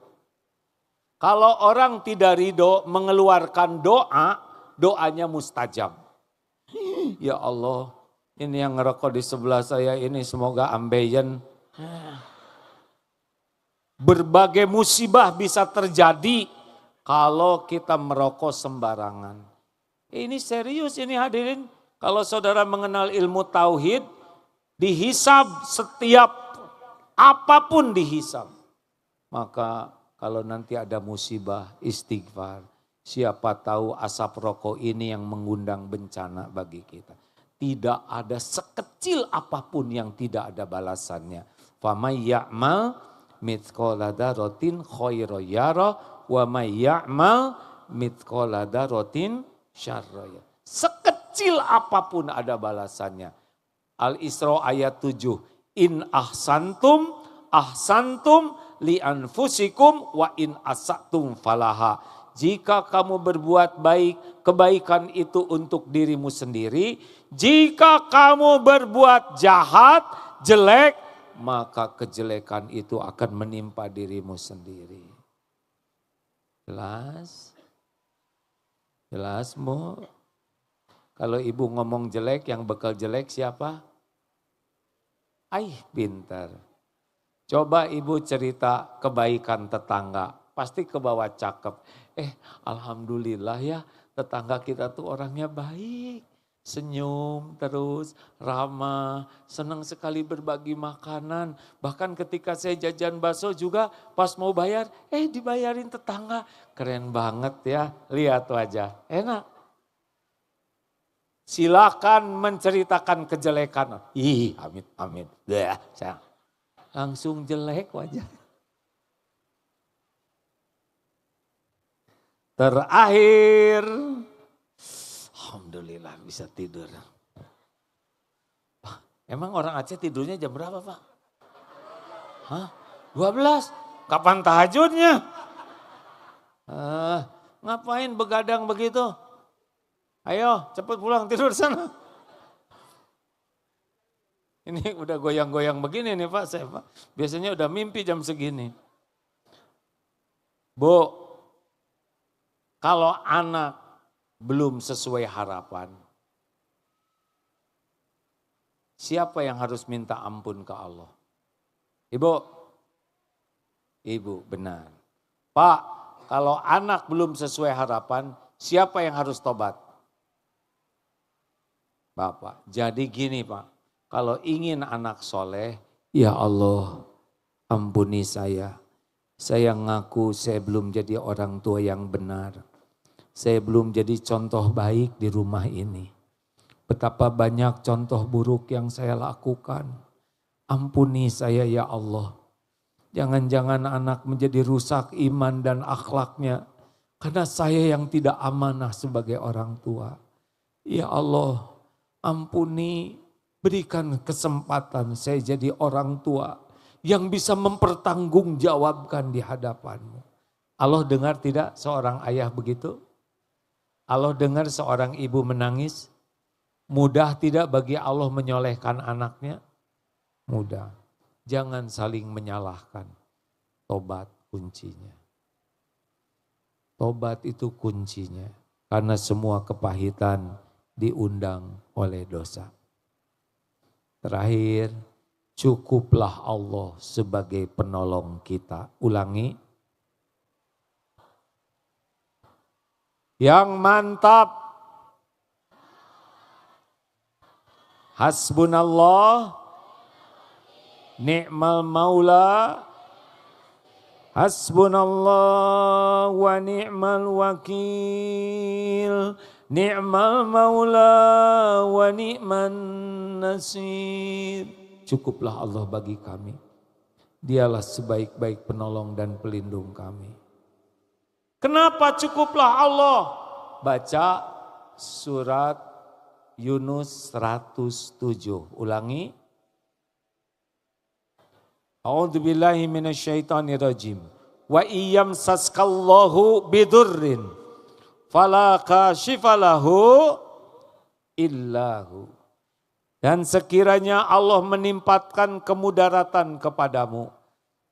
Kalau orang tidak ridho mengeluarkan doa, doanya mustajab. Ya Allah, ini yang ngerokok di sebelah saya ini semoga ambeien. Berbagai musibah bisa terjadi kalau kita merokok sembarangan. Ini serius ini hadirin. Kalau saudara mengenal ilmu tauhid, dihisab setiap apapun dihisab. Maka kalau nanti ada musibah istighfar. Siapa tahu asap rokok ini yang mengundang bencana bagi kita. Tidak ada sekecil apapun yang tidak ada balasannya. Famay ya'mal mithqala dzarratin khairan yara wa may ya'mal mithqala dzarratin syarran yara. Sekecil apapun ada balasannya. Al-Isra ayat 7. In ahsantum li anfusikum wa in asatum falaha. Jika kamu berbuat baik, kebaikan itu untuk dirimu sendiri. Jika kamu berbuat jahat, jelek, maka kejelekan itu akan menimpa dirimu sendiri. Jelas? Jelas, Mu? Kalau ibu ngomong jelek, yang bekal jelek siapa? Pintar. Coba ibu cerita kebaikan tetangga, pasti ke bawah cakep. Alhamdulillah ya tetangga kita tuh orangnya baik. Senyum terus, ramah, senang sekali berbagi makanan. Bahkan ketika saya jajan bakso juga pas mau bayar, dibayarin tetangga. Keren banget ya, lihat wajah, enak. Silakan menceritakan kejelekan. Amit. Saya langsung jelek wajah. Terakhir, alhamdulillah bisa tidur. Emang orang Aceh tidurnya jam berapa Pak? 12? Kapan tahajudnya? Ngapain begadang begitu? Ayo cepat pulang tidur sana. Ini udah goyang-goyang begini nih Pak, saya Pak. Biasanya udah mimpi jam segini. Bu, kalau anak belum sesuai harapan, siapa yang harus minta ampun ke Allah? Ibu benar. Pak, kalau anak belum sesuai harapan, siapa yang harus tobat? Bapak. Jadi gini Pak, kalau ingin anak soleh, ya Allah ampuni saya. Saya ngaku saya belum jadi orang tua yang benar. Saya belum jadi contoh baik di rumah ini. Betapa banyak contoh buruk yang saya lakukan. Ampuni saya ya Allah. Jangan-jangan anak menjadi rusak iman dan akhlaknya. Karena saya yang tidak amanah sebagai orang tua. Ya Allah, ampuni, berikan kesempatan saya jadi orang tua yang bisa mempertanggungjawabkan di hadapan-Mu. Allah dengar tidak seorang ayah begitu? Allah dengar seorang ibu menangis? Mudah tidak bagi Allah menyolehkan anaknya? Mudah. Jangan saling menyalahkan. Tobat kuncinya. Tobat itu kuncinya. Karena semua kepahitan diundang oleh dosa. Terakhir, cukuplah Allah sebagai penolong kita. Ulangi. Yang mantap. Hasbunallah. Ni'mal maula. Hasbunallah wa ni'mal wakil. Ni'mal maula wa ni'man nasir. Cukuplah Allah bagi kami. Dialah sebaik-baik penolong dan pelindung kami. Kenapa cukuplah Allah? Baca surat Yunus 107. Ulangi. A'udzubillahi minasyaitonirrajim. Wa iyamsaskallahu bidurrin fala kashifa lahu illahu. Dan sekiranya Allah menimpakan kemudaratan kepadamu,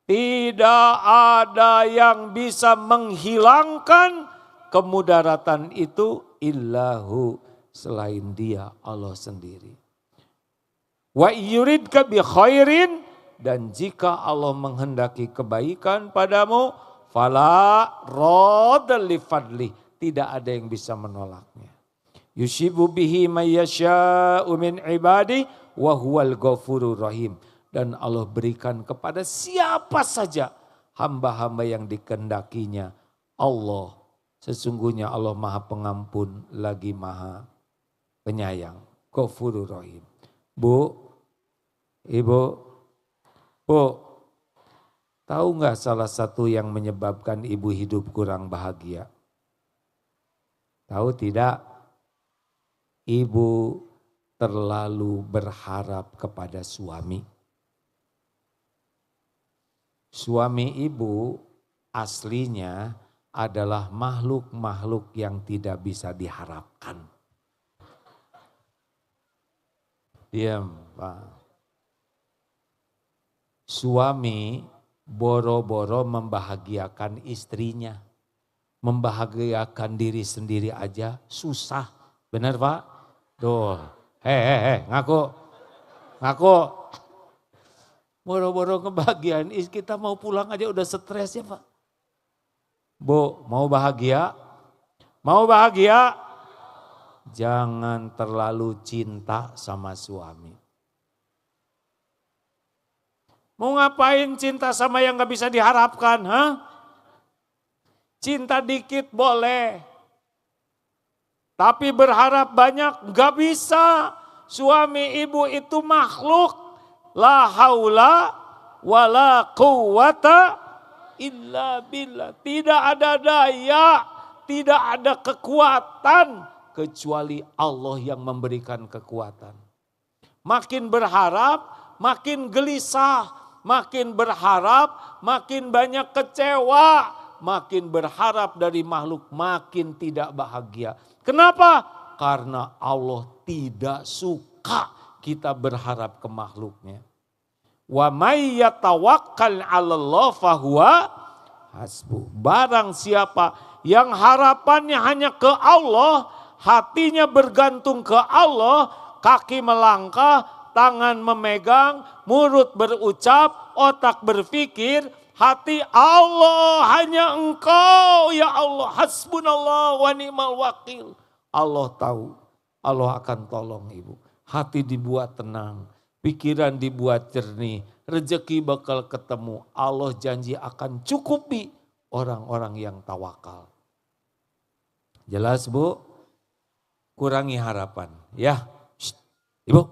tidak ada yang bisa menghilangkan kemudaratan itu illahu, selain Dia, Allah sendiri. Wa yuridka bi khairin, dan jika Allah menghendaki kebaikan padamu, fala radda li fadli, tidak ada yang bisa menolaknya. Yushibu bihi may yasha'u min ibadi wa huwal ghafurur rahim. Dan Allah berikan kepada siapa saja hamba-hamba yang dikehendakinya. Allah, sesungguhnya Allah Maha Pengampun lagi Maha Penyayang. Ghafurur rahim. Bu, Ibu, Bu, tahu nggak salah satu yang menyebabkan ibu hidup kurang bahagia? Tahu tidak? Ibu terlalu berharap kepada suami. Suami ibu aslinya adalah makhluk-makhluk yang tidak bisa diharapkan. Diam, Pak. Suami boro-boro membahagiakan istrinya. Membahagiakan diri sendiri aja susah. Benar Pak? Tuh, ngaku. Boro-boro kebahagiaan, kita mau pulang aja udah stres ya Pak. Bu, mau bahagia? Mau bahagia? Jangan terlalu cinta sama suami. Mau ngapain cinta sama yang gak bisa diharapkan? Cinta dikit boleh. Tapi berharap banyak gak bisa. Suami ibu itu makhluk. La haula wa la quwata illa billah. Tidak ada daya, tidak ada kekuatan kecuali Allah yang memberikan kekuatan. Makin berharap, makin gelisah. Makin berharap, makin banyak kecewa. Makin berharap dari makhluk, makin tidak bahagia. Kenapa? Karena Allah tidak suka kita berharap ke makhluknya. Wa may yatawakkal 'alallah fahuwa hasbuh. Barang siapa yang harapannya hanya ke Allah, hatinya bergantung ke Allah, kaki melangkah, tangan memegang, mulut berucap, otak berpikir, hati Allah, hanya Engkau ya Allah, hasbunallah wa ni'mal wakil. Allah tahu, Allah akan tolong ibu. Hati dibuat tenang, pikiran dibuat jernih, rezeki bakal ketemu. Allah janji akan cukupi orang-orang yang tawakal. Jelas Bu? Kurangi harapan ya. Shh, Ibu,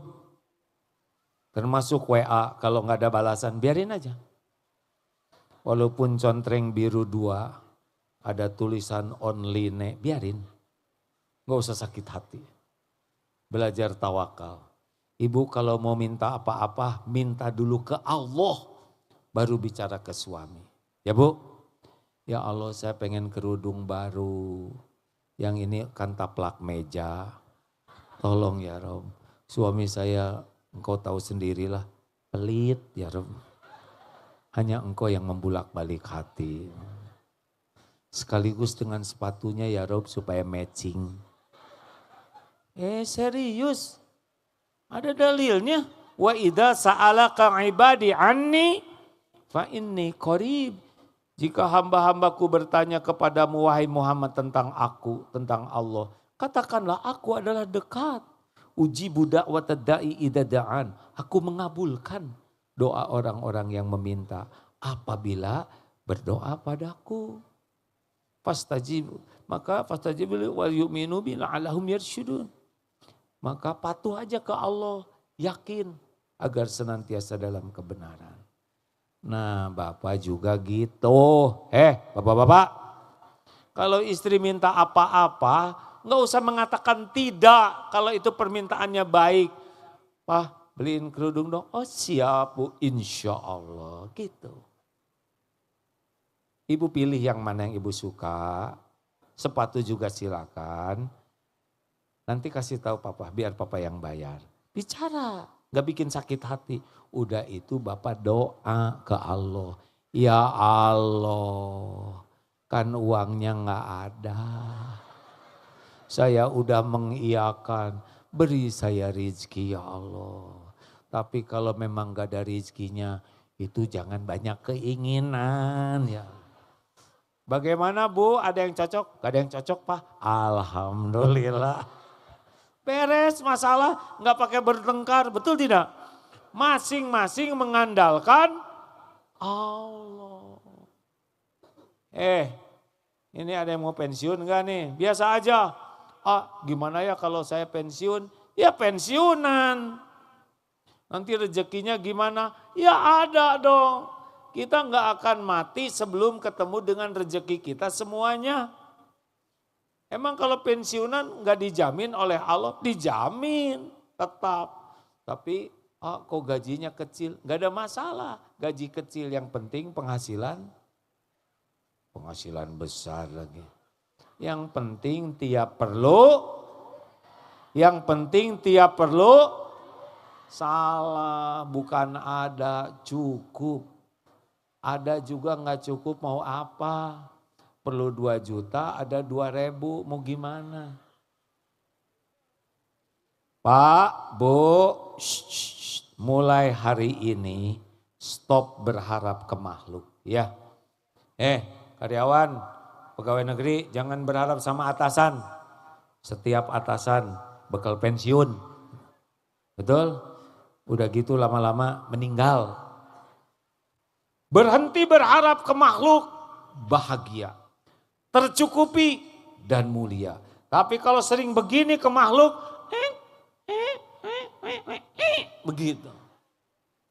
termasuk WA kalau nggak ada balasan biarin aja. Walaupun contreng biru 2, ada tulisan only biarin. Gak usah sakit hati. Belajar tawakal. Ibu kalau mau minta apa-apa, minta dulu ke Allah. Baru bicara ke suami. Ya Bu? Ya Allah saya pengen kerudung baru. Yang ini kan taplak meja. Tolong ya Rob. Suami saya, engkau tahu sendirilah. Pelit ya Rob. Hanya Engkau yang membulak-balik hati. Sekaligus dengan sepatunya ya Rob supaya matching. Serius? Ada dalilnya. Wa idza sa'alaka ibadi anni fa inni qarib. Jika hamba-hambaku bertanya kepadamu wahai Muhammad tentang aku, tentang Allah. Katakanlah aku adalah dekat. Ujibu da'watad da'i idza da'an. Aku mengabulkan doa orang-orang yang meminta apabila berdoa padaku. Fastajib, maka fastajib wal yu'minu bi la'allahum yarsyudun. Maka patuh aja ke Allah, yakin agar senantiasa dalam kebenaran. Nah, Bapak juga gitu. Bapak-bapak, kalau istri minta apa-apa, enggak usah mengatakan tidak kalau itu permintaannya baik. Pak, beliin kerudung dong. Oh siap Bu, insya Allah gitu. Ibu pilih yang mana yang ibu suka, sepatu juga silakan. Nanti kasih tahu papa, biar papa yang bayar. Bicara, gak bikin sakit hati. Udah itu bapak doa ke Allah. Ya Allah, kan uangnya gak ada. Saya udah mengiyakan, beri saya rezeki ya Allah. Tapi kalau memang gak ada rezekinya, itu jangan banyak keinginan ya. Bagaimana Bu, ada yang cocok? Gak ada yang cocok Pak? Alhamdulillah. Beres masalah, gak pakai bertengkar, betul tidak? Masing-masing mengandalkan Allah. Ini ada yang mau pensiun gak nih? Biasa aja. Gimana ya kalau saya pensiun? Ya pensiunan. Nanti rezekinya gimana? Ya ada dong. Kita gak akan mati sebelum ketemu dengan rezeki kita semuanya. Emang kalau pensiunan gak dijamin oleh Allah? Dijamin tetap. Tapi kok gajinya kecil? Gak ada masalah. Gaji kecil yang penting penghasilan besar lagi. Yang penting tiap perlu salah, bukan ada, cukup. Ada juga gak cukup mau apa? Perlu 2 juta, ada 2.000, mau gimana? Pak, Bu, mulai hari ini stop berharap ke makhluk ya. Karyawan, pegawai negeri jangan berharap sama atasan. Setiap atasan bekal pensiun. Betul? Udah gitu lama-lama meninggal. Berhenti berharap ke makhluk, bahagia, tercukupi dan mulia. Tapi kalau sering begini ke makhluk, begitu.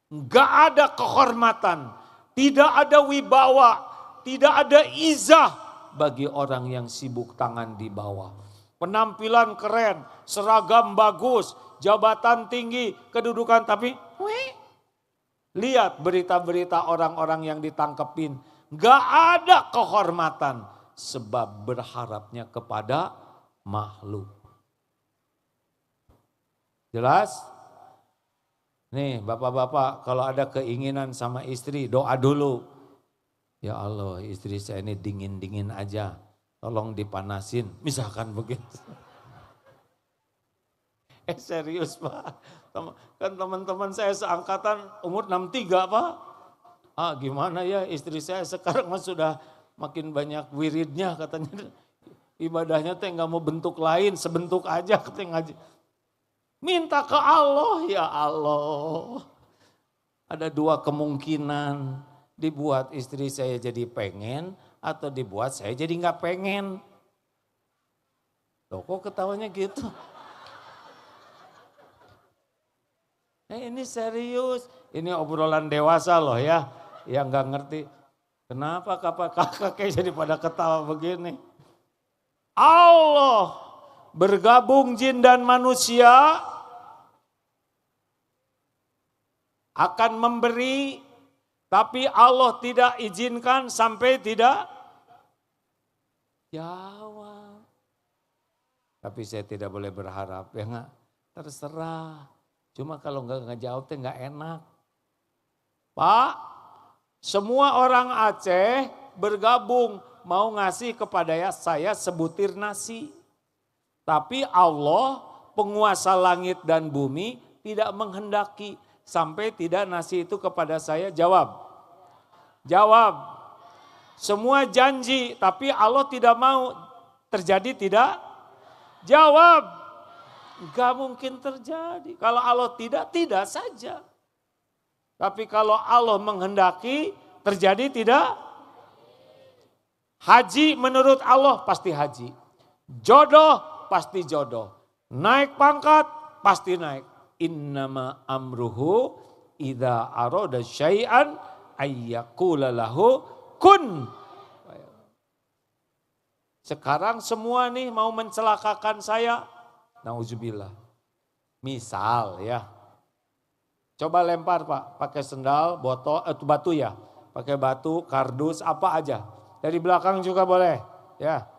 Enggak ada kehormatan, tidak ada wibawa, tidak ada izah bagi orang yang sibuk tangan di bawah. Penampilan keren, seragam bagus, jabatan tinggi, kedudukan tapi lihat berita-berita orang-orang yang ditangkepin. Gak ada kehormatan sebab berharapnya kepada makhluk. Jelas? Nih bapak-bapak kalau ada keinginan sama istri doa dulu. Ya Allah istri saya ini dingin-dingin aja. Tolong dipanasin. Misalkan begitu. Serius Pak. Kan teman-teman saya seangkatan umur 63 Pak. Gimana ya istri saya sekarang sudah makin banyak wiridnya katanya. Ibadahnya teh nggak mau bentuk lain, sebentuk aja katanya ngaji. Minta ke Allah, ya Allah. Ada 2 kemungkinan, dibuat istri saya jadi pengen atau dibuat saya jadi nggak pengen. Loh kok ketawanya gitu? Ini serius, ini obrolan dewasa loh ya, yang nggak ngerti. Kenapa kakak jadi pada ketawa begini? Allah bergabung jin dan manusia akan memberi, tapi Allah tidak izinkan sampai tidak jawab. Tapi saya tidak boleh berharap, ya enggak, terserah. Cuma kalau enggak jawab tuh enggak enak. Pak, semua orang Aceh bergabung mau ngasih kepada saya sebutir nasi. Tapi Allah penguasa langit dan bumi tidak menghendaki sampai tidak nasi itu kepada saya. Jawab. Jawab. Semua janji tapi Allah tidak mau. Terjadi tidak? Jawab. Gak mungkin terjadi. Kalau Allah tidak saja. Tapi kalau Allah menghendaki terjadi tidak? Haji menurut Allah pasti haji. Jodoh pasti jodoh. Naik pangkat pasti naik. Innama amruhu idza arada syai'an ayyaqula lahu kun. Sekarang semua nih mau mencelakakan saya. Nauzubillah. Misal ya. Coba lempar Pak, pakai sendal, botol, batu ya. Pakai batu, kardus, apa aja. Dari belakang juga boleh. Ya,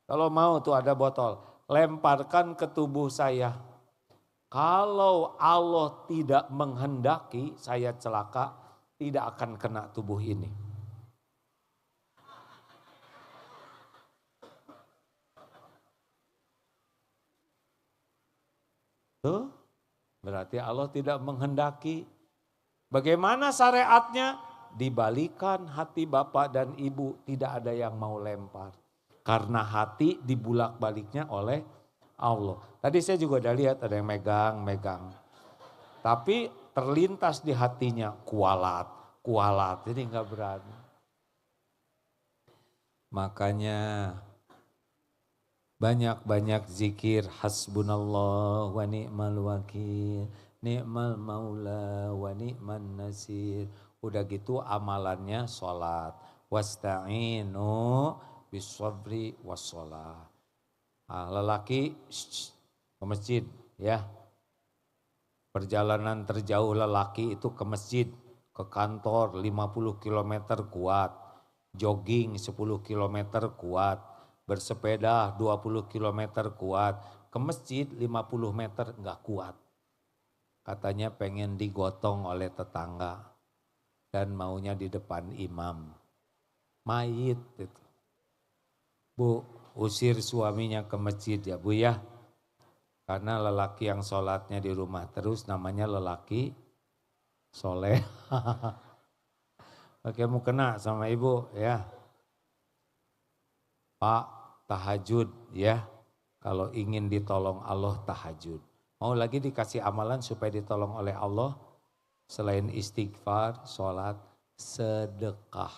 kalau mau tuh ada botol. Lemparkan ke tubuh saya. Kalau Allah tidak menghendaki saya celaka, tidak akan kena tubuh ini. Tuh, berarti Allah tidak menghendaki. Bagaimana syariatnya? Dibalikan hati bapak dan ibu, tidak ada yang mau lempar. Karena hati dibulak-baliknya oleh Allah. Tadi saya juga udah lihat ada yang megang. Tapi terlintas di hatinya kualat, jadi nggak berani. Makanya banyak-banyak zikir hasbunallah wa ni'mal wakil, ni'mal maula wa ni'man nasir. Udah gitu amalannya sholat. Wasta'inu bisabri wassalah. Lelaki ke masjid ya. Perjalanan terjauh lelaki itu ke masjid, ke kantor 50 km kuat. Jogging 10 km kuat. Bersepeda 20 km kuat. Ke masjid 50 meter enggak kuat. Katanya pengen digotong oleh tetangga. Dan maunya di depan imam. Mayit itu. Bu, usir suaminya ke masjid ya Bu ya. Karena lelaki yang sholatnya di rumah terus namanya lelaki soleh. Oke, mau kena sama ibu ya. Pak, tahajud ya. Kalau ingin ditolong Allah tahajud. Mau lagi dikasih amalan supaya ditolong oleh Allah. Selain istighfar, sholat, sedekah.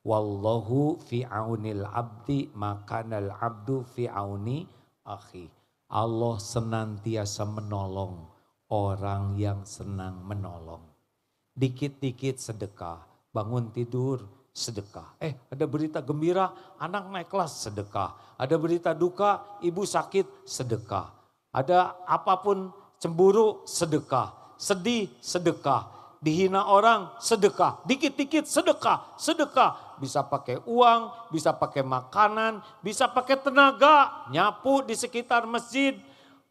Wallahu fi aunil abdi makanal abdu fi auni akhi. Allah senantiasa menolong orang yang senang menolong. Dikit-dikit sedekah, bangun tidur sedekah. Ada berita gembira, anak naik kelas sedekah. Ada berita duka, ibu sakit sedekah. Ada apapun cemburu sedekah. Sedih, sedekah. Dihina orang, sedekah. Dikit-dikit sedekah, sedekah. Bisa pakai uang, bisa pakai makanan, bisa pakai tenaga. Nyapu di sekitar masjid,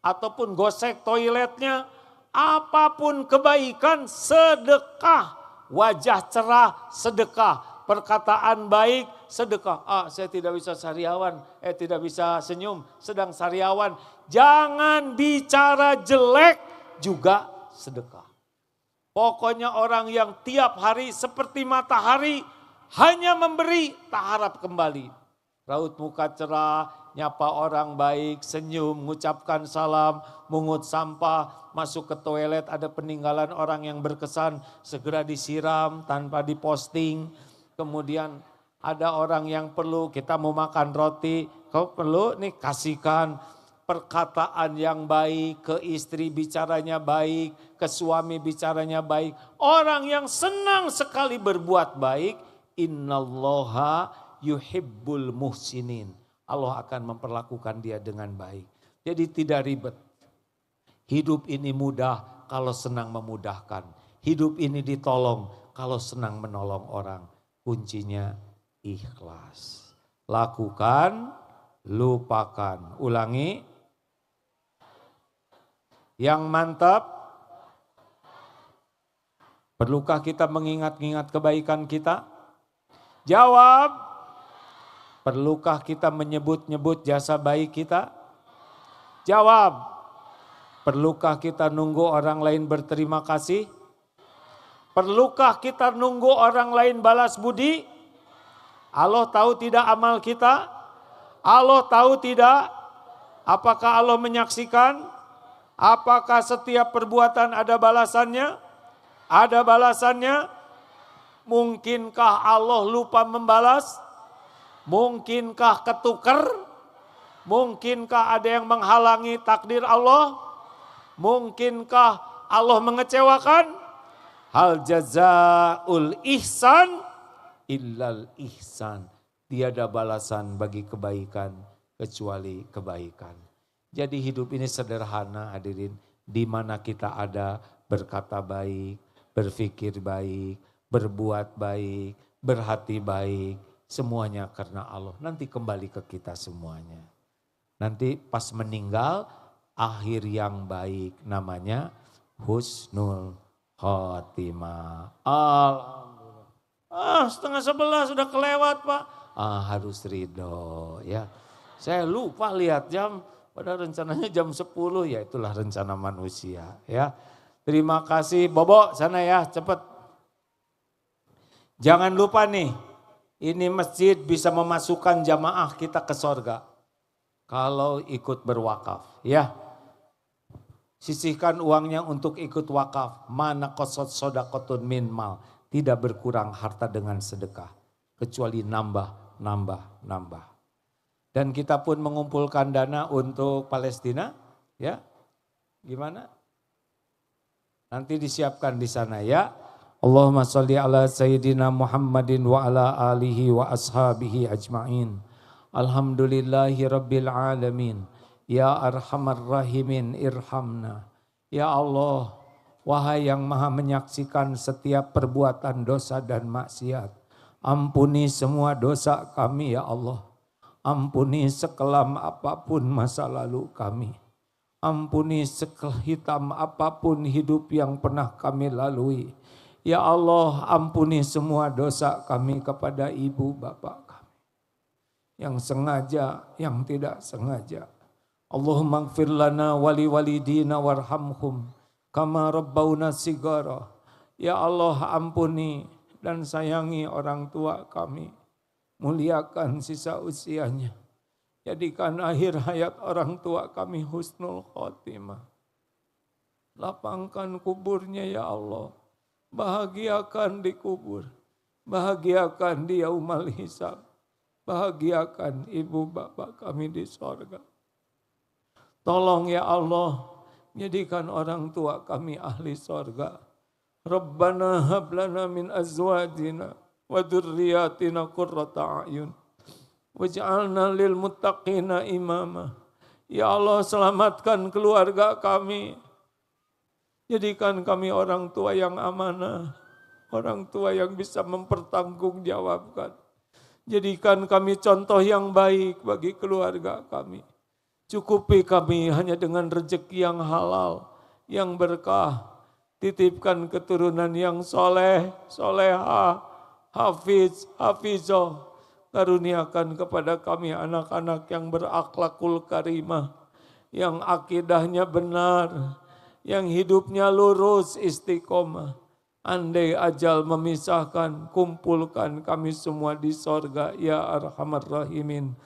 ataupun gosek toiletnya. Apapun kebaikan, sedekah. Wajah cerah, sedekah. Perkataan baik, sedekah. Saya tidak bisa sariawan, tidak bisa senyum, sedang sariawan. Jangan bicara jelek juga sedekah. Pokoknya orang yang tiap hari seperti matahari hanya memberi tak harap kembali. Raut muka cerah, nyapa orang baik, senyum, mengucapkan salam, mungut sampah, masuk ke toilet ada peninggalan orang yang berkesan, segera disiram tanpa diposting. Kemudian ada orang yang perlu, kita mau makan roti, kau perlu nih kasihkan. Perkataan yang baik, ke istri bicaranya baik, ke suami bicaranya baik. Orang yang senang sekali berbuat baik, innallaha yuhibbul muhsinin. Allah akan memperlakukan dia dengan baik. Jadi tidak ribet. Hidup ini mudah kalau senang memudahkan. Hidup ini ditolong kalau senang menolong orang. Kuncinya ikhlas. Lakukan, lupakan. Ulangi. Yang mantap, perlukah kita mengingat-ingat kebaikan kita? Jawab, perlukah kita menyebut-nyebut jasa baik kita? Jawab, perlukah kita nunggu orang lain berterima kasih? Perlukah kita nunggu orang lain balas budi? Allah tahu tidak amal kita? Allah tahu tidak? Apakah Allah menyaksikan? Apakah setiap perbuatan ada balasannya? Ada balasannya? Mungkinkah Allah lupa membalas? Mungkinkah ketukar? Mungkinkah ada yang menghalangi takdir Allah? Mungkinkah Allah mengecewakan? Hal jazaul ihsan illal ihsan. Tiada balasan bagi kebaikan kecuali kebaikan. Jadi hidup ini sederhana hadirin. Di mana kita ada, berkata baik, berpikir baik, berbuat baik, berhati baik, semuanya karena Allah. Nanti kembali ke kita semuanya. Nanti pas meninggal, akhir yang baik namanya husnul khotimah. Alhamdulillah. 10:30 sudah kelewat Pak. Harus ridho ya. Saya lupa lihat jam, padahal rencananya jam 10, ya itulah rencana manusia ya. Terima kasih Bobo sana ya, cepet. Jangan lupa nih, ini masjid bisa memasukkan jamaah kita ke sorga. Kalau ikut berwakaf ya. Sisihkan uangnya untuk ikut wakaf. Mana qasad sodaqotun min mal. Tidak berkurang harta dengan sedekah. Kecuali nambah. Dan kita pun mengumpulkan dana untuk Palestina, ya. Gimana? Nanti disiapkan di sana ya. Allahumma sholli ala sayyidina Muhammadin wa ala alihi wa ashabihi ajma'in. Alhamdulillahi rabbil alamin. Ya arhamar rahimin irhamna. Ya Allah, wahai yang maha menyaksikan setiap perbuatan dosa dan maksiat. Ampuni semua dosa kami ya Allah. Ampuni sekelam apapun masa lalu kami. Ampuni sehitam apapun hidup yang pernah kami lalui. Ya Allah, ampuni semua dosa kami kepada ibu bapak kami. Yang sengaja, yang tidak sengaja. Allahumma gfir lana wali walidina warhamhum kama rabbawna sigara. Ya Allah, ampuni dan sayangi orang tua kami. Muliakan sisa usianya. Jadikan akhir hayat orang tua kami husnul khotimah. Lapangkan kuburnya ya Allah. Bahagiakan di kubur. Bahagiakan di yaumal hisab. Bahagiakan ibu bapak kami di sorga. Tolong ya Allah, jadikan orang tua kami ahli sorga. Rabbana hablana min azwajina wa dzurriyyatina qurrata a'yun waj'alna lil muttaqina imama. Ya Allah, selamatkan keluarga kami. Jadikan kami orang tua yang amanah, orang tua yang bisa mempertanggungjawabkan. Jadikan kami contoh yang baik bagi keluarga kami. Cukupi kami hanya dengan rezeki yang halal, yang berkah. Titipkan keturunan yang soleh, solehah, hafiz, hafizah. Karuniakan kepada kami anak-anak yang berakhlakul karimah, yang akidahnya benar, yang hidupnya lurus istiqomah. Andai ajal memisahkan, kumpulkan kami semua di sorga, ya arhamar rahimin.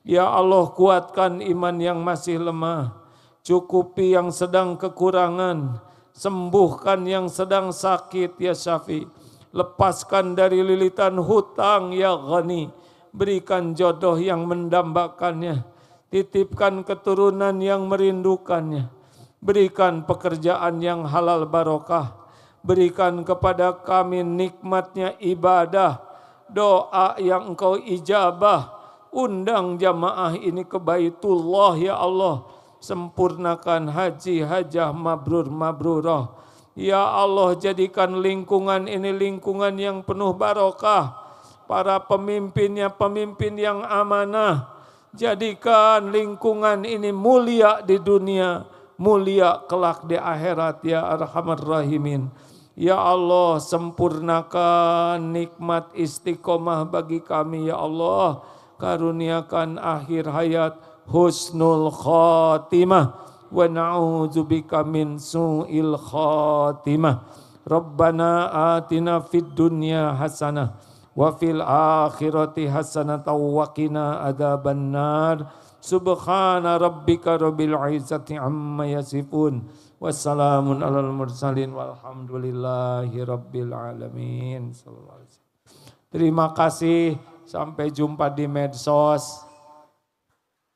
Ya Allah, kuatkan iman yang masih lemah, cukupi yang sedang kekurangan, sembuhkan yang sedang sakit ya Syafi, lepaskan dari lilitan hutang ya Ghani, berikan jodoh yang mendambakannya, titipkan keturunan yang merindukannya, berikan pekerjaan yang halal barokah, berikan kepada kami nikmatnya ibadah, doa yang Engkau ijabah. Undang jamaah ini ke Baitullah ya Allah. Sempurnakan haji hajah mabrur mabrurah. Ya Allah, jadikan lingkungan ini lingkungan yang penuh barokah. Para pemimpinnya pemimpin yang amanah. Jadikan lingkungan ini mulia di dunia, mulia kelak di akhirat ya arhamar rahimin. Ya Allah, sempurnakan nikmat istiqomah bagi kami ya Allah. Karuniakan akhir hayat husnul khatimah wa na'udzubika min su'il khatimah. Rabbana atina fid dunya hasanah wa fil akhirati hasanah wa qina adzabannar. Subhana rabbika rabbil izzati amma yasifun. Wassalamun alal mursalin walhamdulillahi rabbil alamin. Terima kasih. Sampai jumpa di medsos.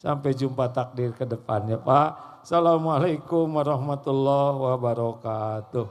Sampai jumpa takdir ke depannya Pak. Assalamualaikum warahmatullahi wabarakatuh.